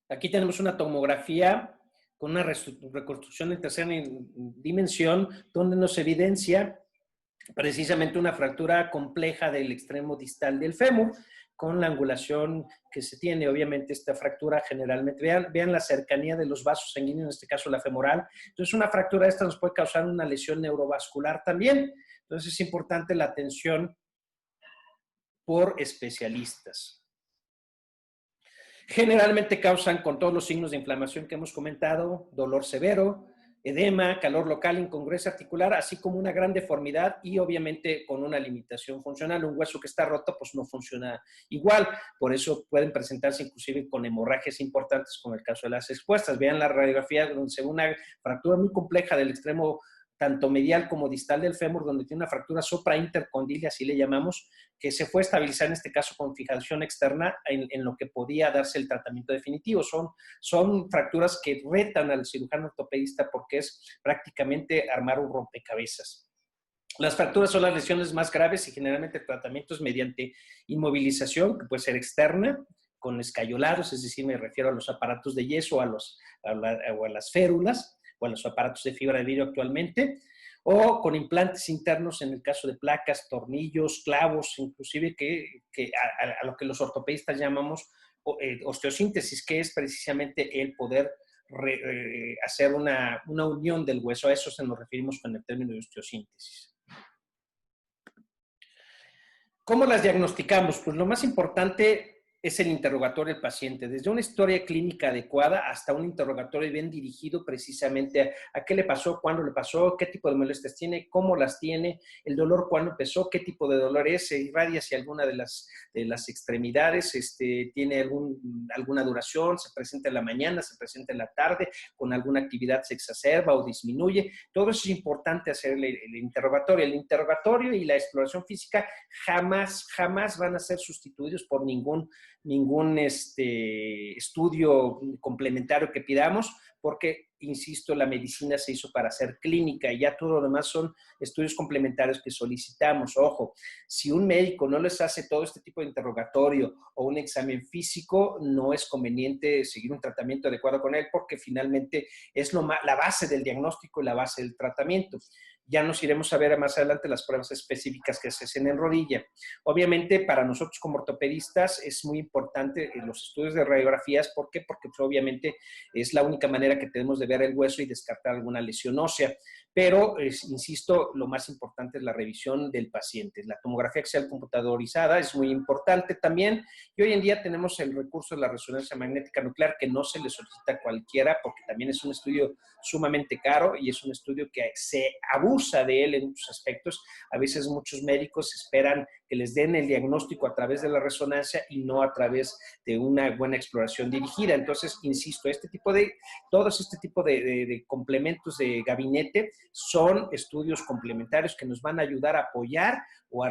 Aquí tenemos una tomografía con una reconstrucción en tercera dimensión donde nos evidencia precisamente una fractura compleja del extremo distal del fémur con la angulación que se tiene. Obviamente esta fractura generalmente, vean la cercanía de los vasos sanguíneos, en este caso la femoral. Entonces una fractura esta nos puede causar una lesión neurovascular también. Entonces es importante la atención por especialistas. Generalmente causan, con todos los signos de inflamación que hemos comentado, dolor severo, edema, calor local, incongruencia articular, así como una gran deformidad y obviamente con una limitación funcional. Un hueso que está roto pues no funciona igual, por eso pueden presentarse inclusive con hemorragias importantes, como el caso de las expuestas. Vean la radiografía donde se ve una fractura muy compleja del extremo tanto medial como distal del fémur, donde tiene una fractura supraintercondilia, así le llamamos, que se fue a estabilizar en este caso con fijación externa en lo que podía darse el tratamiento definitivo. Son fracturas que retan al cirujano ortopedista porque es prácticamente armar un rompecabezas. Las fracturas son las lesiones más graves y generalmente el tratamiento es mediante inmovilización, que puede ser externa, con escayolados, es decir, me refiero a los aparatos de yeso, a las férulas, o a los aparatos de fibra de vidrio actualmente, o con implantes internos en el caso de placas, tornillos, clavos, inclusive a lo que los ortopedistas llamamos osteosíntesis, que es precisamente el poder hacer una unión del hueso. A eso se nos referimos con el término de osteosíntesis. ¿Cómo las diagnosticamos? Pues lo más importante es el interrogatorio del paciente, desde una historia clínica adecuada hasta un interrogatorio bien dirigido precisamente a qué le pasó, cuándo le pasó, qué tipo de molestias tiene, cómo las tiene, el dolor cuándo empezó, qué tipo de dolor es, se irradia hacia alguna de las extremidades, tiene alguna duración, se presenta en la mañana, se presenta en la tarde, con alguna actividad se exacerba o disminuye. Todo eso es importante hacer el interrogatorio. El interrogatorio y la exploración física jamás van a ser sustituidos por ningún estudio complementario que pidamos, porque, insisto, la medicina se hizo para ser clínica y ya todo lo demás son estudios complementarios que solicitamos. Ojo, si un médico no les hace todo este tipo de interrogatorio o un examen físico, no es conveniente seguir un tratamiento adecuado con él porque finalmente es la base del diagnóstico y la base del tratamiento. Ya nos iremos a ver más adelante las pruebas específicas que se hacen en rodilla. Obviamente, para nosotros como ortopedistas es muy importante los estudios de radiografías. ¿Por qué? Porque pues, obviamente es la única manera que tenemos de ver el hueso y descartar alguna lesión ósea. Pero, insisto, lo más importante es la revisión del paciente. La tomografía axial computadorizada es muy importante también. Y hoy en día tenemos el recurso de la resonancia magnética nuclear, que no se le solicita a cualquiera, porque también es un estudio sumamente caro y es un estudio que se abusa de él en muchos aspectos. A veces muchos médicos esperan que les den el diagnóstico a través de la resonancia y no a través de una buena exploración dirigida. Entonces, insisto, todos este tipo de complementos de gabinete son estudios complementarios que nos van a ayudar a apoyar o a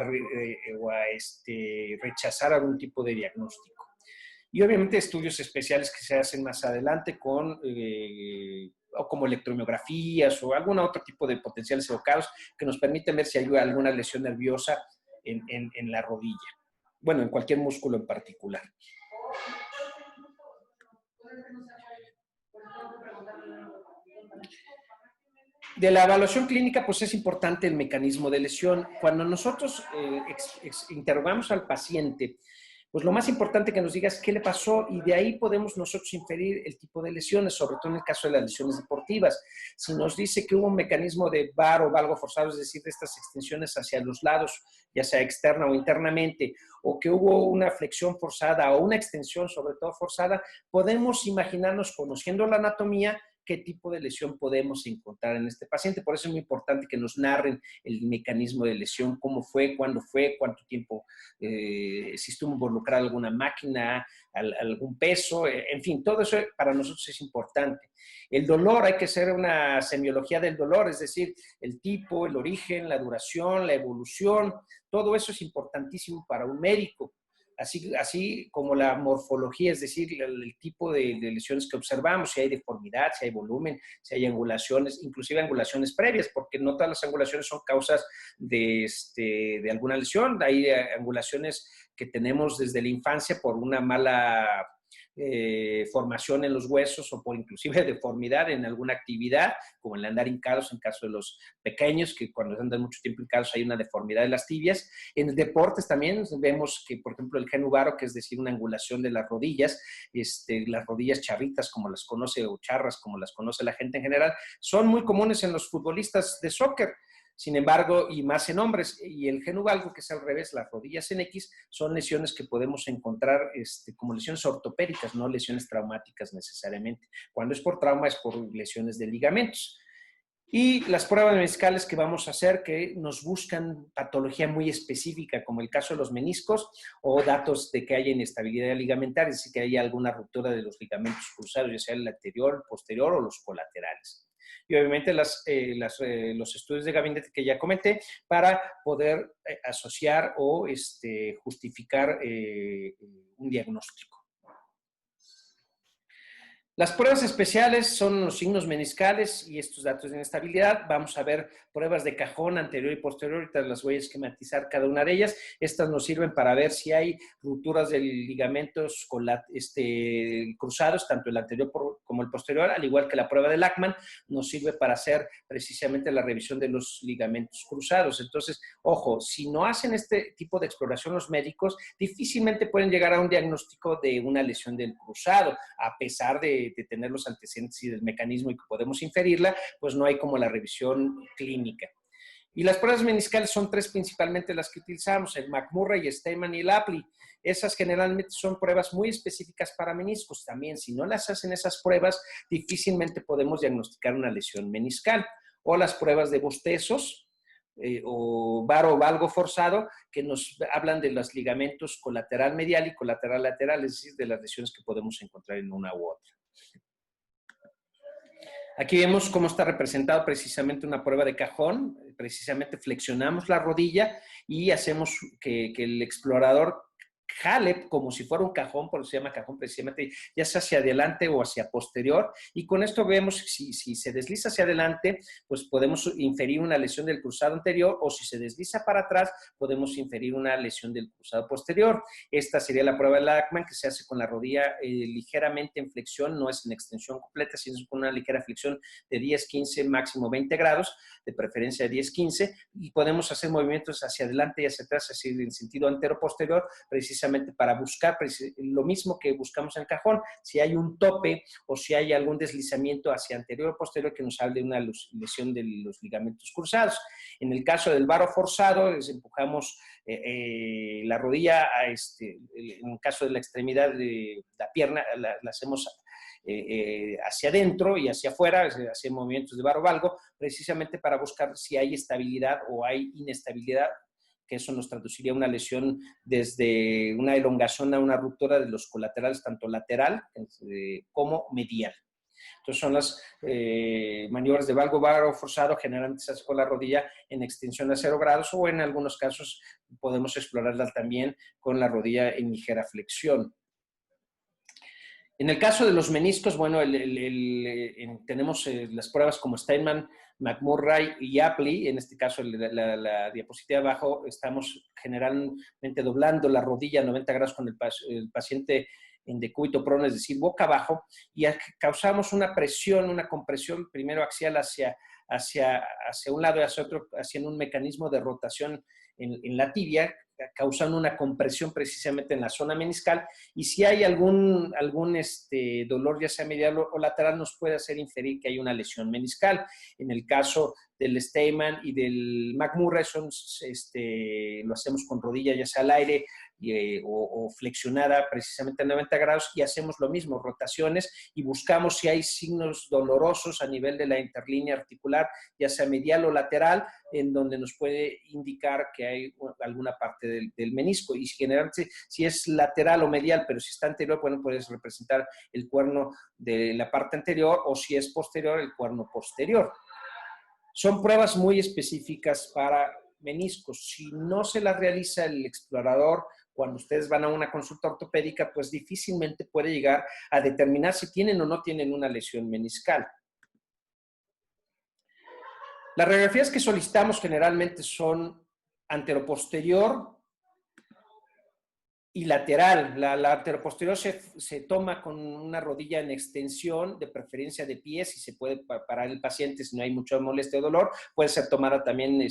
rechazar algún tipo de diagnóstico. Y obviamente estudios especiales que se hacen más adelante o como electromiografías o algún otro tipo de potenciales evocados que nos permiten ver si hay alguna lesión nerviosa en la rodilla. Bueno, en cualquier músculo en particular. De la evaluación clínica, pues es importante el mecanismo de lesión. Cuando nosotros interrogamos al paciente, pues lo más importante que nos diga es qué le pasó y de ahí podemos nosotros inferir el tipo de lesiones, sobre todo en el caso de las lesiones deportivas. Si nos dice que hubo un mecanismo de VAR o valgo forzado, es decir, de estas extensiones hacia los lados, ya sea externa o internamente, o que hubo una flexión forzada o una extensión sobre todo forzada, podemos imaginarnos, conociendo la anatomía, qué tipo de lesión podemos encontrar en este paciente. Por eso es muy importante que nos narren el mecanismo de lesión, cómo fue, cuándo fue, cuánto tiempo, si estuvo involucrada alguna máquina, algún peso, en fin, todo eso para nosotros es importante. El dolor, hay que hacer una semiología del dolor, es decir, el tipo, el origen, la duración, la evolución, todo eso es importantísimo para un médico. Así como la morfología, es decir, el tipo de lesiones que observamos, si hay deformidad, si hay volumen, si hay angulaciones, inclusive angulaciones previas, porque no todas las angulaciones son causas de alguna lesión. Hay angulaciones que tenemos desde la infancia por una mala formación en los huesos o por inclusive deformidad en alguna actividad, como el andar hincados en caso de los pequeños, que cuando andan mucho tiempo hincados hay una deformidad de las tibias. En deportes también vemos que, por ejemplo, el genu varo, que es decir, una angulación de las rodillas charritas, como las conoce, o charras, como las conoce la gente en general, son muy comunes en los futbolistas de soccer. Sin embargo, y más en hombres, y el genu valgo, que es al revés, las rodillas en X, son lesiones que podemos encontrar como lesiones ortopédicas, no lesiones traumáticas necesariamente. Cuando es por trauma, es por lesiones de ligamentos. Y las pruebas meniscales que vamos a hacer, que nos buscan patología muy específica, como el caso de los meniscos, o datos de que haya inestabilidad ligamentaria, es decir, que haya alguna ruptura de los ligamentos cruzados, ya sea el anterior, el posterior o los colaterales. Y obviamente los estudios de gabinete que ya comenté para poder asociar o justificar un diagnóstico. Las pruebas especiales son los signos meniscales y estos datos de inestabilidad. Vamos a ver pruebas de cajón anterior y posterior. Ahorita las voy a esquematizar cada una de ellas. Estas nos sirven para ver si hay rupturas de ligamentos cruzados, tanto el anterior como el posterior, al igual que la prueba de Lachman nos sirve para hacer precisamente la revisión de los ligamentos cruzados. Entonces, ojo, si no hacen este tipo de exploración los médicos, difícilmente pueden llegar a un diagnóstico de una lesión del cruzado, a pesar de tener los antecedentes y del mecanismo y que podemos inferirla, pues no hay como la revisión clínica. Y las pruebas meniscales son tres principalmente las que utilizamos, el McMurray, Steinman y el Apley. Esas generalmente son pruebas muy específicas para meniscos. También, si no las hacen esas pruebas, difícilmente podemos diagnosticar una lesión meniscal. O las pruebas de bostezos, o varo o valgo forzado, que nos hablan de los ligamentos colateral medial y colateral lateral, es decir, de las lesiones que podemos encontrar en una u otra. Aquí vemos cómo está representado precisamente una prueba de cajón. Precisamente flexionamos la rodilla y hacemos que el explorador jale como si fuera un cajón, por eso se llama cajón precisamente, ya sea hacia adelante o hacia posterior, y con esto vemos si se desliza hacia adelante, pues podemos inferir una lesión del cruzado anterior, o si se desliza para atrás, podemos inferir una lesión del cruzado posterior. Esta sería la prueba de Lachman, que se hace con la rodilla ligeramente en flexión, no es en extensión completa, sino es con una ligera flexión de 10, 15, máximo 20 grados, de preferencia de 10, 15, y podemos hacer movimientos hacia adelante y hacia atrás, así en sentido antero-posterior, precisamente para buscar lo mismo que buscamos en el cajón, si hay un tope o si hay algún deslizamiento hacia anterior o posterior que nos hable de una lesión de los ligamentos cruzados. En el caso del varo forzado, empujamos la rodilla, en el caso de la extremidad de la pierna, la hacemos hacia adentro y hacia afuera, hacia movimientos de varo valgo, precisamente para buscar si hay estabilidad o hay inestabilidad, que eso nos traduciría una lesión desde una elongación a una ruptura de los colaterales, tanto lateral como medial. Entonces son las maniobras de valgo varo forzado, generalmente se hace con la rodilla en extensión a 0 grados, o en algunos casos podemos explorarla también con la rodilla en ligera flexión. En el caso de los meniscos, bueno, tenemos las pruebas como Steinman, McMurray y Apley. En este caso, la diapositiva de abajo, estamos generalmente doblando la rodilla a 90 grados con el paciente en decúbito prono, es decir, boca abajo, y causamos una presión, una compresión primero axial hacia un lado y hacia otro, haciendo un mecanismo de rotación en la tibia, causando una compresión precisamente en la zona meniscal, y si hay algún dolor, ya sea medial o lateral, nos puede hacer inferir que hay una lesión meniscal. En el caso del Steinman y del McMurray, lo hacemos con rodilla ya sea al aire o flexionada precisamente a 90 grados, y hacemos lo mismo, rotaciones, y buscamos si hay signos dolorosos a nivel de la interlínea articular, ya sea medial o lateral, en donde nos puede indicar que hay alguna parte del menisco. Y generalmente, si es lateral o medial, pero si está anterior, bueno, puedes representar el cuerno de la parte anterior, o si es posterior, el cuerno posterior. Son pruebas muy específicas para meniscos. Si no se las realiza el explorador cuando ustedes van a una consulta ortopédica, pues difícilmente puede llegar a determinar si tienen o no tienen una lesión meniscal. Las radiografías que solicitamos generalmente son anteroposterior y lateral. La anteroposterior se toma con una rodilla en extensión, de preferencia de pie, si se puede parar el paciente, si no hay mucha molestia o dolor. Puede ser tomada también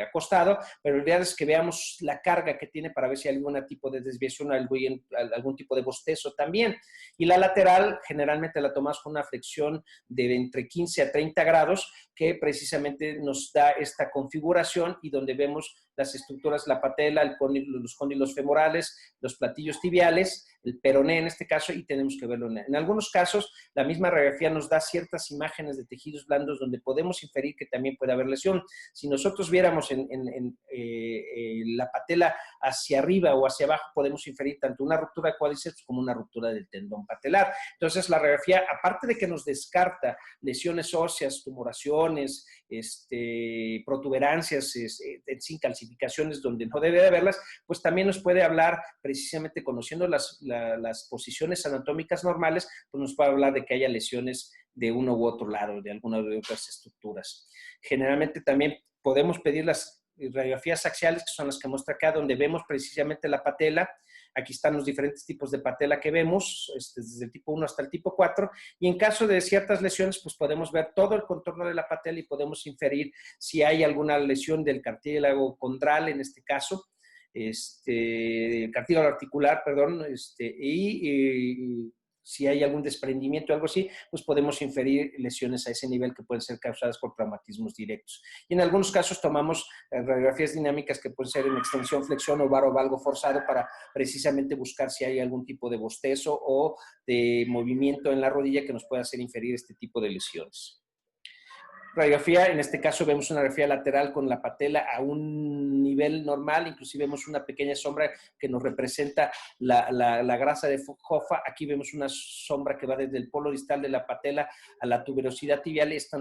acostado, pero la idea es que veamos la carga que tiene para ver si hay algún tipo de desviación, algún tipo de bostezo también. Y la lateral, generalmente la tomamos con una flexión de entre 15 a 30 grados, que precisamente nos da esta configuración, y donde vemos las estructuras, la patela, los cóndilos femorales, los platillos tibiales, el peroné en este caso, y tenemos que verlo. En algunos casos, la misma radiografía nos da ciertas imágenes de tejidos blandos donde podemos inferir que también puede haber lesión. Si nosotros viéramos la patela hacia arriba o hacia abajo, podemos inferir tanto una ruptura de cuádriceps como una ruptura del tendón patelar. Entonces, la radiografía, aparte de que nos descarta lesiones óseas, tumoraciones, protuberancias, sin calcificaciones donde no debe de haberlas, pues también nos puede hablar, precisamente conociendo las posiciones anatómicas normales, pues nos puede hablar de que haya lesiones de uno u otro lado, de alguna de otras estructuras. Generalmente también podemos pedir las radiografías axiales, que son las que muestra acá, donde vemos precisamente la patela. Aquí están los diferentes tipos de patela que vemos, desde el tipo 1 hasta el tipo 4, y en caso de ciertas lesiones, pues podemos ver todo el contorno de la patela y podemos inferir si hay alguna lesión del cartílago condral, en este caso, cartílago articular, perdón, y si hay algún desprendimiento o algo así, pues podemos inferir lesiones a ese nivel que pueden ser causadas por traumatismos directos. Y en algunos casos tomamos radiografías dinámicas que pueden ser en extensión, flexión o varo valgo forzado, para precisamente buscar si hay algún tipo de bostezo o de movimiento en la rodilla que nos pueda hacer inferir este tipo de lesiones. radiografía, en este caso vemos una radiografía lateral con la patela a un nivel normal, inclusive vemos una pequeña sombra que nos representa la grasa de Hoffa. Aquí vemos una sombra que va desde el polo distal de la patela a la tuberosidad tibial. Esta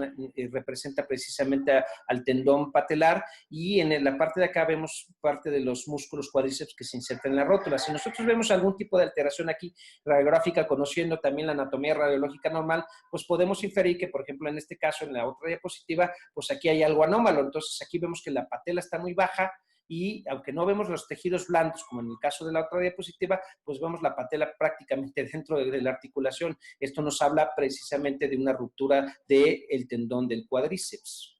representa precisamente al tendón patelar, y en la parte de acá vemos parte de los músculos cuádriceps que se insertan en la rótula. Si nosotros vemos algún tipo de alteración aquí radiográfica, conociendo también la anatomía radiológica normal, pues podemos inferir que, por ejemplo, en este caso, en la otra diapositiva, pues aquí hay algo anómalo. Entonces aquí vemos que la patela está muy baja, y aunque no vemos los tejidos blandos, como en el caso de la otra diapositiva, pues vemos la patela prácticamente dentro de la articulación. Esto nos habla precisamente de una ruptura del tendón del cuádriceps.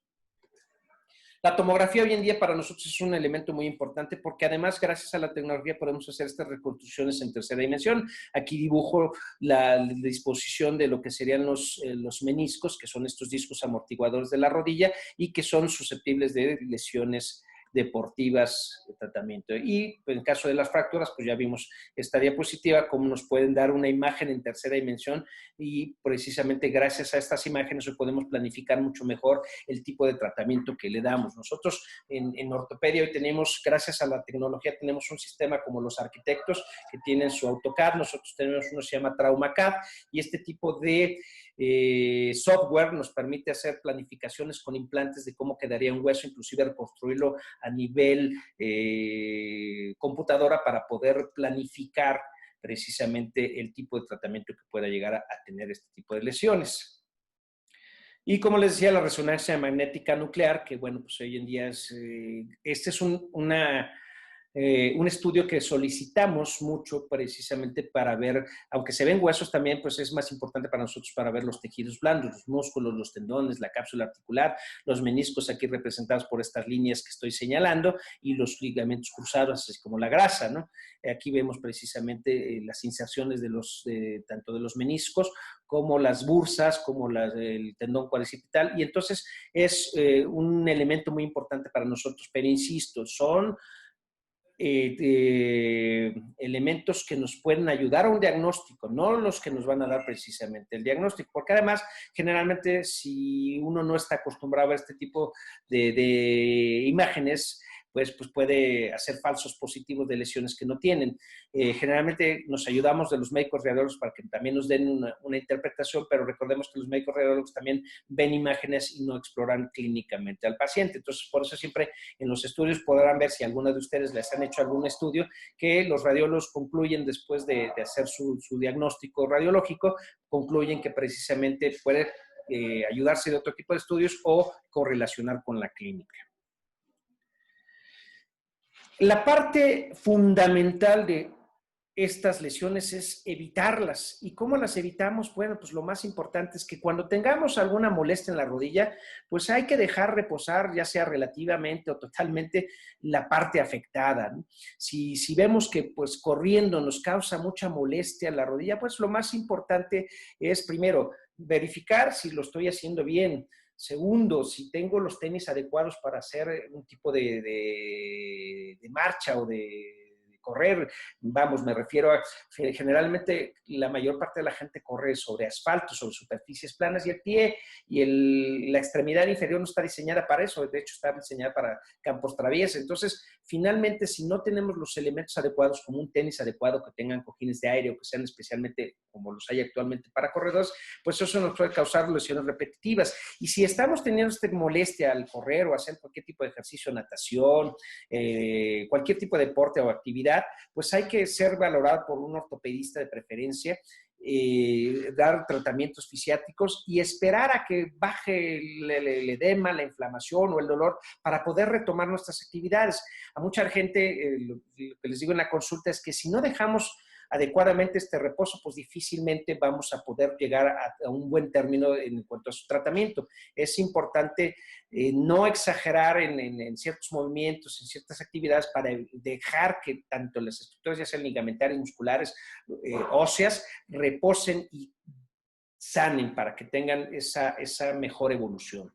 La tomografía hoy en día para nosotros es un elemento muy importante, porque además, gracias a la tecnología, podemos hacer estas reconstrucciones en tercera dimensión. Aquí dibujo la disposición de lo que serían los meniscos, que son estos discos amortiguadores de la rodilla y que son susceptibles de lesiones deportivas de tratamiento. Y en caso de las fracturas, pues ya vimos esta diapositiva, cómo nos pueden dar una imagen en tercera dimensión, y precisamente gracias a estas imágenes hoy podemos planificar mucho mejor el tipo de tratamiento que le damos. Nosotros en ortopedia hoy tenemos, gracias a la tecnología, tenemos un sistema como los arquitectos que tienen su AutoCAD. Nosotros tenemos uno que se llama TraumaCAD, y este tipo de software nos permite hacer planificaciones con implantes de cómo quedaría un hueso, inclusive reconstruirlo a nivel computadora, para poder planificar precisamente el tipo de tratamiento que pueda llegar a tener este tipo de lesiones. Y como les decía, la resonancia magnética nuclear, que bueno, pues hoy en día este es un estudio que solicitamos mucho precisamente para ver, aunque se ven huesos también, pues es más importante para nosotros para ver los tejidos blandos, los músculos, los tendones, la cápsula articular, los meniscos aquí representados por estas líneas que estoy señalando, y los ligamentos cruzados, así como la grasa, ¿no? Aquí vemos precisamente las inserciones tanto de los meniscos como las bursas, como el tendón cuadricipital, y entonces es un elemento muy importante para nosotros, pero insisto, son elementos que nos pueden ayudar a un diagnóstico, no los que nos van a dar precisamente el diagnóstico, porque además, generalmente, si uno no está acostumbrado a ver este tipo de imágenes, pues puede hacer falsos positivos de lesiones que no tienen. Generalmente nos ayudamos de los médicos radiólogos para que también nos den una interpretación, pero recordemos que los médicos radiólogos también ven imágenes y no exploran clínicamente al paciente. Entonces, por eso siempre en los estudios podrán ver, si alguno de ustedes les han hecho algún estudio, que los radiólogos concluyen después de hacer su diagnóstico radiológico, concluyen que precisamente puede ayudarse de otro tipo de estudios o correlacionar con la clínica. La parte fundamental de estas lesiones es evitarlas. ¿Y cómo las evitamos? Bueno, pues lo más importante es que cuando tengamos alguna molestia en la rodilla, pues hay que dejar reposar, ya sea relativamente o totalmente, la parte afectada, ¿no? Si vemos que pues corriendo nos causa mucha molestia en la rodilla, pues lo más importante es, primero, verificar si lo estoy haciendo bien. Segundo, si tengo los tenis adecuados para hacer un tipo de marcha o de correr. Vamos, me refiero a, generalmente la mayor parte de la gente corre sobre asfalto, sobre superficies planas, y el pie y la extremidad inferior no está diseñada para eso, de hecho está diseñada para campos traviesos. Entonces, finalmente, si no tenemos los elementos adecuados, como un tenis adecuado, que tengan cojines de aire o que sean especialmente como los hay actualmente para corredores, pues eso nos puede causar lesiones repetitivas. Y si estamos teniendo esta molestia al correr o hacer cualquier tipo de ejercicio, natación, cualquier tipo de deporte o actividad, pues hay que ser valorado por un ortopedista de preferencia, dar tratamientos fisiátricos y esperar a que baje el edema, la inflamación o el dolor, para poder retomar nuestras actividades. A mucha gente, lo que les digo en la consulta es que si no dejamos adecuadamente este reposo, pues difícilmente vamos a poder llegar a un buen término en cuanto a su tratamiento. Es importante no exagerar en ciertos movimientos, en ciertas actividades, para dejar que tanto las estructuras, ya sean ligamentarias, musculares, óseas, reposen y sanen para que tengan esa mejor evolución.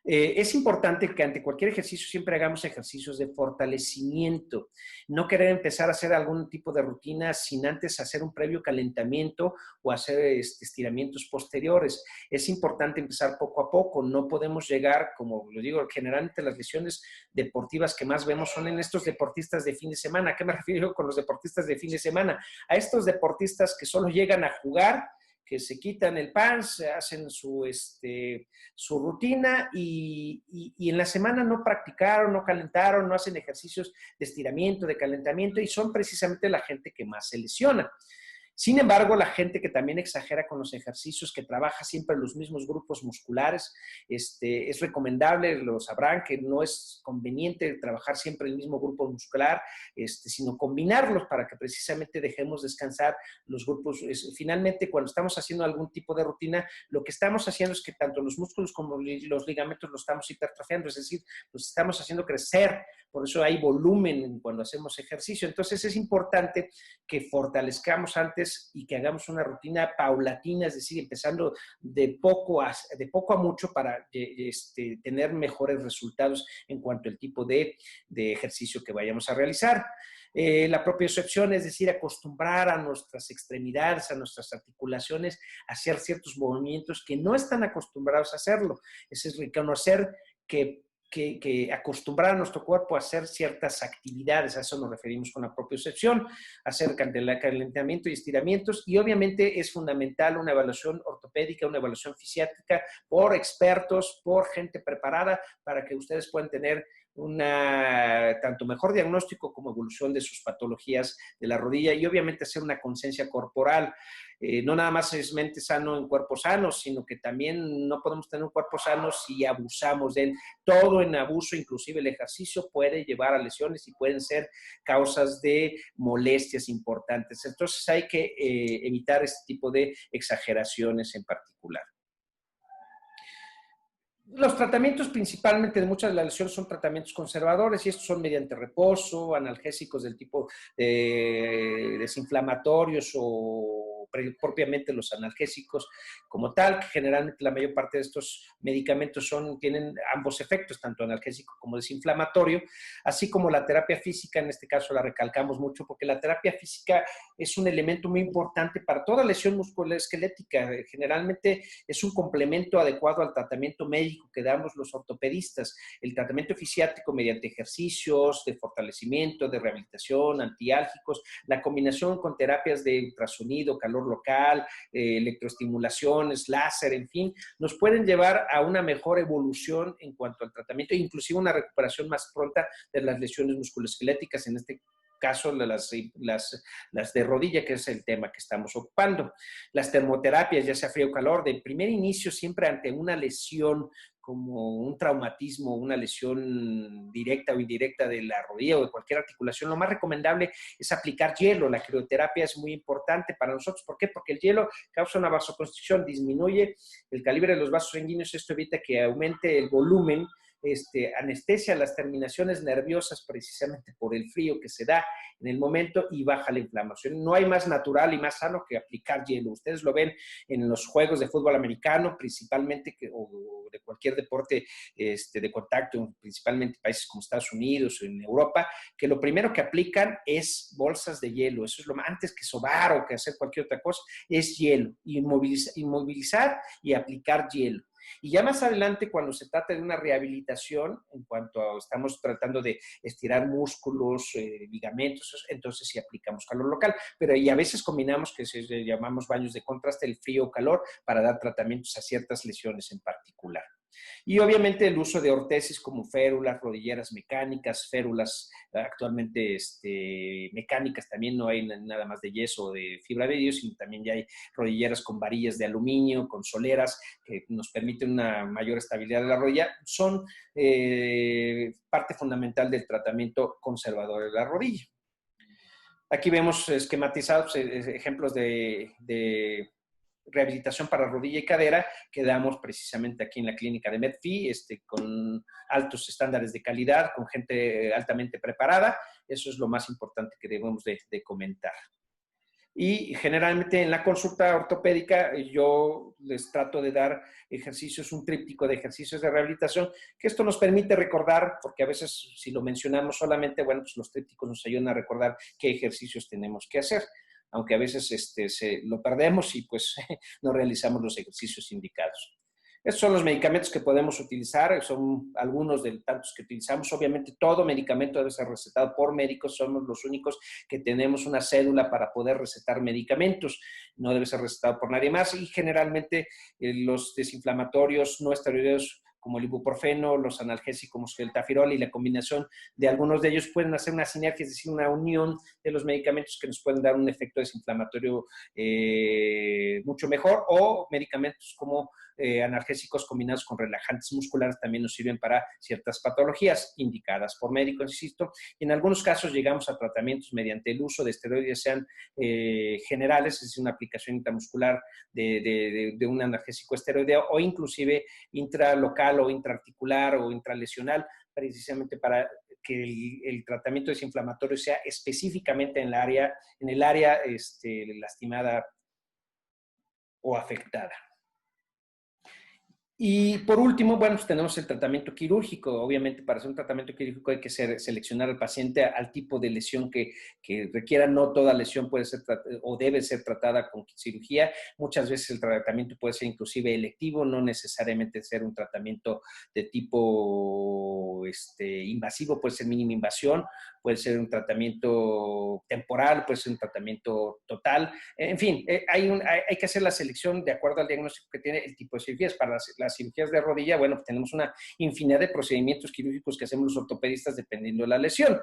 Es importante que ante cualquier ejercicio siempre hagamos ejercicios de fortalecimiento. No querer empezar a hacer algún tipo de rutina sin antes hacer un previo calentamiento o hacer estiramientos posteriores. Es importante empezar poco a poco. No podemos llegar, como lo digo, generalmente las lesiones deportivas que más vemos son en estos deportistas de fin de semana. ¿A qué me refiero con los deportistas de fin de semana? A estos deportistas que solo llegan a jugar, que se quitan el pants, hacen su rutina y en la semana no practicaron, no calentaron, no hacen ejercicios de estiramiento, de calentamiento y son precisamente la gente que más se lesiona. Sin embargo, la gente que también exagera con los ejercicios, que trabaja siempre los mismos grupos musculares, es recomendable, lo sabrán, que no es conveniente trabajar siempre el mismo grupo muscular, sino combinarlos para que precisamente dejemos descansar los grupos. Finalmente, cuando estamos haciendo algún tipo de rutina, lo que estamos haciendo es que tanto los músculos como los ligamentos los estamos hipertrofiando, es decir, los estamos haciendo crecer. Por eso hay volumen cuando hacemos ejercicio. Entonces es importante que fortalezcamos antes y que hagamos una rutina paulatina, es decir, empezando de poco a mucho para tener mejores resultados en cuanto al tipo de ejercicio que vayamos a realizar. La propiocepción, es decir, acostumbrar a nuestras extremidades, a nuestras articulaciones, a hacer ciertos movimientos que no están acostumbrados a hacerlo. Es reconocer que acostumbrar a nuestro cuerpo a hacer ciertas actividades, a eso nos referimos con la propiocepción, hacer calentamiento y estiramientos, y obviamente es fundamental una evaluación ortopédica, una evaluación fisiátrica por expertos, por gente preparada, para que ustedes puedan tener tanto mejor diagnóstico como evolución de sus patologías de la rodilla y obviamente hacer una conciencia corporal. No nada más es mente sano en cuerpo sano, sino que también no podemos tener un cuerpo sano si abusamos de él. Todo en abuso, inclusive el ejercicio, puede llevar a lesiones y pueden ser causas de molestias importantes. Entonces hay que evitar este tipo de exageraciones en particular. Los tratamientos principalmente de muchas de las lesiones son tratamientos conservadores y estos son mediante reposo, analgésicos del tipo desinflamatorios o propiamente los analgésicos como tal, que generalmente la mayor parte de estos medicamentos tienen ambos efectos, tanto analgésico como desinflamatorio, así como la terapia física, en este caso la recalcamos mucho porque la terapia física es un elemento muy importante para toda lesión musculoesquelética. Generalmente es un complemento adecuado al tratamiento médico que damos los ortopedistas. El tratamiento fisiátrico mediante ejercicios de fortalecimiento, de rehabilitación, antiálgicos, la combinación con terapias de ultrasonido, calor local, electroestimulaciones, láser, en fin, nos pueden llevar a una mejor evolución en cuanto al tratamiento e inclusive una recuperación más pronta de las lesiones musculoesqueléticas, en este caso las de rodilla, que es el tema que estamos ocupando. Las termoterapias, ya sea frío o calor, de primer inicio siempre ante una lesión como un traumatismo, una lesión directa o indirecta de la rodilla o de cualquier articulación, lo más recomendable es aplicar hielo. La crioterapia es muy importante para nosotros. ¿Por qué? Porque el hielo causa una vasoconstricción, disminuye el calibre de los vasos sanguíneos, esto evita que aumente el volumen, anestesia las terminaciones nerviosas precisamente por el frío que se da en el momento y baja la inflamación. No hay más natural y más sano que aplicar hielo. Ustedes lo ven en los juegos de fútbol americano, principalmente, o de cualquier deporte de contacto, principalmente países como Estados Unidos o en Europa, que lo primero que aplican es bolsas de hielo. Eso es lo más, antes que sobar o que hacer cualquier otra cosa, es hielo. Inmovilizar y aplicar hielo. Y ya más adelante, cuando se trata de una rehabilitación, en cuanto a estamos tratando de estirar músculos, ligamentos, entonces sí aplicamos calor local. Pero y a veces combinamos, que llamamos baños de contraste, el frío o calor, para dar tratamientos a ciertas lesiones en particular. Y obviamente el uso de ortesis como férulas, rodilleras mecánicas, férulas actualmente mecánicas, también no hay nada más de yeso o de fibra de vidrio, sino también ya hay rodilleras con varillas de aluminio, con soleras, que nos permiten una mayor estabilidad de la rodilla. Son parte fundamental del tratamiento conservador de la rodilla. Aquí vemos esquematizados ejemplos de rehabilitación para rodilla y cadera que damos precisamente aquí en la clínica de Medfi, con altos estándares de calidad, con gente altamente preparada. Eso es lo más importante que debemos de comentar. Y generalmente en la consulta ortopédica yo les trato de dar ejercicios, un tríptico de ejercicios de rehabilitación, que esto nos permite recordar, porque a veces si lo mencionamos solamente, bueno, pues los trípticos nos ayudan a recordar qué ejercicios tenemos que hacer, aunque a veces lo perdemos y pues no realizamos los ejercicios indicados. Estos son los medicamentos que podemos utilizar, son algunos de tantos que utilizamos. Obviamente todo medicamento debe ser recetado por médicos, somos los únicos que tenemos una cédula para poder recetar medicamentos, no debe ser recetado por nadie más y generalmente los desinflamatorios no esteroideos como el ibuprofeno, los analgésicos como el tafirol y la combinación de algunos de ellos pueden hacer una sinergia, es decir, una unión de los medicamentos que nos pueden dar un efecto desinflamatorio mucho mejor, o medicamentos como analgésicos combinados con relajantes musculares también nos sirven para ciertas patologías indicadas por médicos, insisto, y en algunos casos llegamos a tratamientos mediante el uso de esteroides, sean generales, es decir, una aplicación intramuscular de un analgésico esteroideo o inclusive intralocal o intraarticular o intralesional, precisamente para que el tratamiento desinflamatorio sea específicamente en el área lastimada o afectada. Y por último, bueno, pues tenemos el tratamiento quirúrgico. Obviamente, para hacer un tratamiento quirúrgico hay que seleccionar al paciente al tipo de lesión que requiera. No toda lesión puede ser o debe ser tratada con cirugía. Muchas veces el tratamiento puede ser inclusive electivo, no necesariamente ser un tratamiento de tipo invasivo, puede ser mínima invasión, puede ser un tratamiento temporal, puede ser un tratamiento total. En fin, hay que hacer la selección de acuerdo al diagnóstico que tiene el tipo de cirugías. Para las cirugías de rodilla, bueno, pues tenemos una infinidad de procedimientos quirúrgicos que hacemos los ortopedistas dependiendo de la lesión.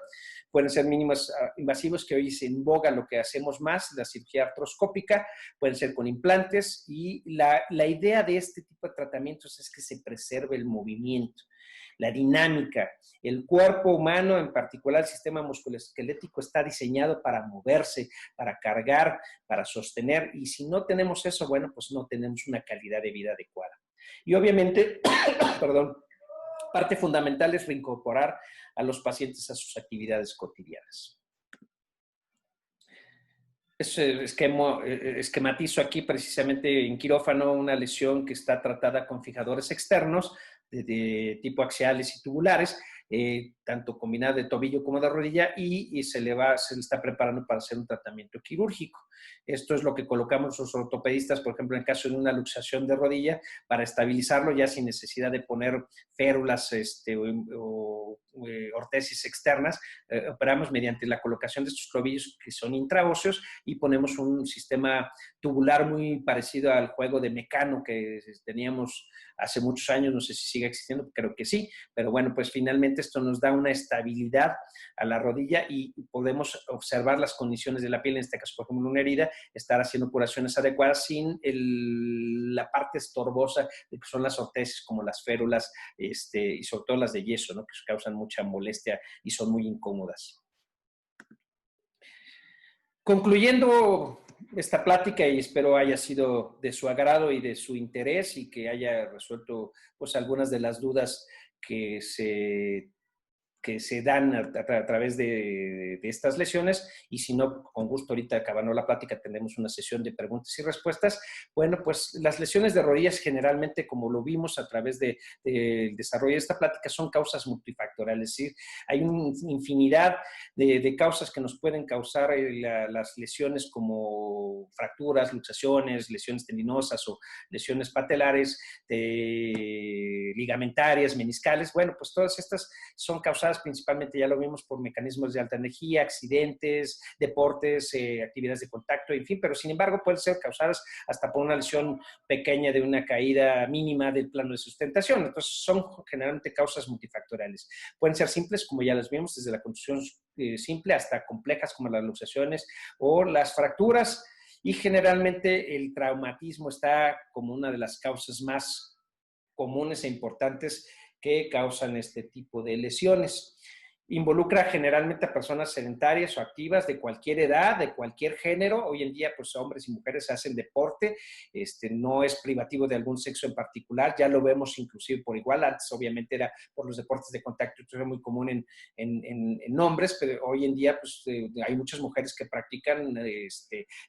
Pueden ser mínimos invasivos, que hoy se en boga lo que hacemos más, la cirugía artroscópica, pueden ser con implantes, y la idea de este tipo de tratamientos es que se preserve el movimiento, la dinámica. El cuerpo humano, en particular el sistema musculoesquelético, está diseñado para moverse, para cargar, para sostener, y si no tenemos eso, bueno, pues no tenemos una calidad de vida adecuada. Y obviamente, perdón, parte fundamental es reincorporar a los pacientes a sus actividades cotidianas. Esquematizo aquí precisamente en quirófano una lesión que está tratada con fijadores externos de tipo axiales y tubulares, tanto combinada de tobillo como de rodilla, y se le está preparando para hacer un tratamiento quirúrgico. Esto es lo que colocamos los ortopedistas, por ejemplo, en caso de una luxación de rodilla, para estabilizarlo ya sin necesidad de poner férulas o ortesis externas. Operamos mediante la colocación de estos tobillos que son intraóseos y ponemos un sistema tubular muy parecido al juego de Mecano que teníamos hace muchos años, no sé si sigue existiendo, creo que sí, pero bueno, pues finalmente esto nos da una estabilidad a la rodilla y podemos observar las condiciones de la piel, en este caso, por ejemplo, una herida, estar haciendo curaciones adecuadas sin la parte estorbosa de que son las ortesis, como las férulas, y sobre todo las de yeso, ¿no?, que causan mucha molestia y son muy incómodas. Concluyendo esta plática, y espero haya sido de su agrado y de su interés y que haya resuelto pues algunas de las dudas que se dan a través de estas lesiones, y si no, con gusto ahorita acabando la plática tenemos una sesión de preguntas y respuestas. Bueno, pues las lesiones de rodillas generalmente, como lo vimos a través del desarrollo de esta plática, son causas multifactoriales, ¿sí? Hay una infinidad de causas que nos pueden causar las lesiones, como fracturas, luxaciones, lesiones tendinosas o lesiones patelares, ligamentarias, meniscales. Bueno, pues todas estas son causadas principalmente, ya lo vimos, por mecanismos de alta energía, accidentes, deportes, actividades de contacto, en fin, pero sin embargo pueden ser causadas hasta por una lesión pequeña de una caída mínima del plano de sustentación. Entonces son generalmente causas multifactoriales. Pueden ser simples, como ya las vimos, desde la contusión simple hasta complejas como las luxaciones o las fracturas, y generalmente el traumatismo está como una de las causas más comunes e importantes que causan este tipo de lesiones. Involucra generalmente a personas sedentarias o activas de cualquier edad, de cualquier género. Hoy en día, pues hombres y mujeres hacen deporte, no es privativo de algún sexo en particular, ya lo vemos inclusive por igual. Antes obviamente era por los deportes de contacto, esto era muy común en hombres, pero hoy en día pues hay muchas mujeres que practican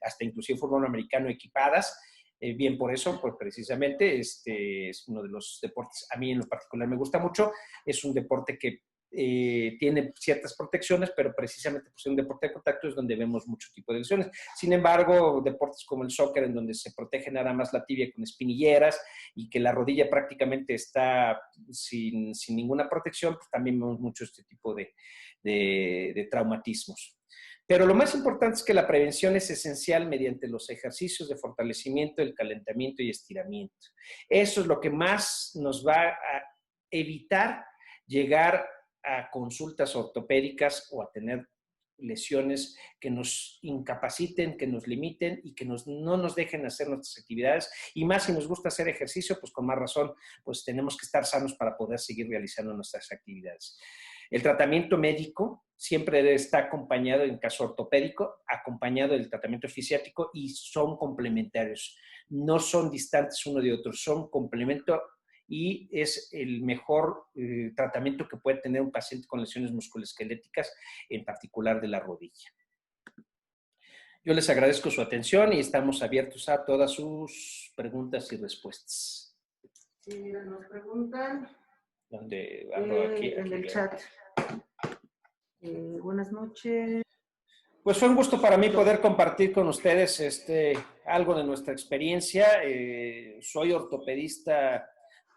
hasta inclusive fútbol americano equipadas. Bien por eso, pues precisamente es uno de los deportes, a mí en lo particular me gusta mucho, es un deporte que tiene ciertas protecciones, pero precisamente por ser un deporte de contacto es donde vemos mucho tipo de lesiones. Sin embargo, deportes como el soccer, en donde se protege nada más la tibia con espinilleras y que la rodilla prácticamente está sin ninguna protección, pues también vemos mucho este tipo de traumatismos. Pero lo más importante es que la prevención es esencial mediante los ejercicios de fortalecimiento, el calentamiento y estiramiento. Eso es lo que más nos va a evitar llegar a consultas ortopédicas o a tener lesiones que nos incapaciten, que nos limiten y que no nos dejen hacer nuestras actividades. Y más si nos gusta hacer ejercicio, pues con más razón, pues tenemos que estar sanos para poder seguir realizando nuestras actividades. El tratamiento médico siempre está acompañado, en caso ortopédico, acompañado del tratamiento fisiátrico y son complementarios. No son distantes uno de otro, son complemento y es el mejor tratamiento que puede tener un paciente con lesiones musculoesqueléticas, en particular de la rodilla. Yo les agradezco su atención y estamos abiertos a todas sus preguntas y respuestas. Sí, mira, nos preguntan ¿Dónde hablo? Aquí en el chat. Buenas noches. Pues fue un gusto para mí poder compartir con ustedes algo de nuestra experiencia. Soy ortopedista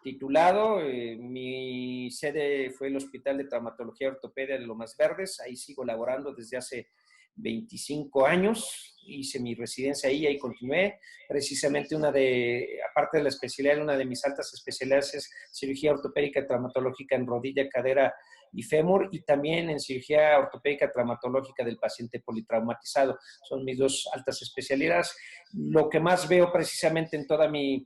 titulado. Mi sede fue el Hospital de Traumatología y Ortopedia de Lomas Verdes. Ahí sigo laborando desde hace 25 años. Hice mi residencia ahí continué. Precisamente aparte de la especialidad, una de mis altas especialidades es cirugía ortopédica y traumatológica en rodilla, cadera y fémur, y también en cirugía ortopédica traumatológica del paciente politraumatizado. Son mis dos altas especialidades. Lo que más veo precisamente en toda mi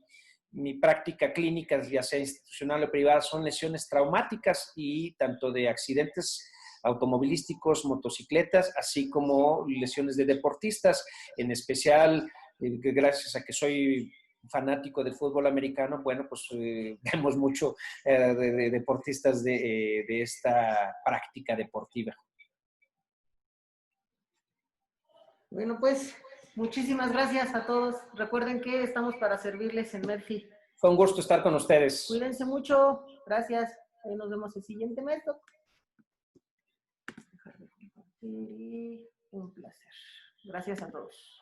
práctica clínica, ya sea institucional o privada, son lesiones traumáticas y tanto de accidentes automovilísticos, motocicletas, así como lesiones de deportistas, en especial gracias a que soy fanático del fútbol americano, bueno, pues vemos mucho de deportistas de esta práctica deportiva. Bueno, pues muchísimas gracias a todos. Recuerden que estamos para servirles en Medfit. Fue un gusto estar con ustedes. Cuídense mucho. Gracias. Ahí nos vemos el siguiente mes. Un placer. Gracias a todos.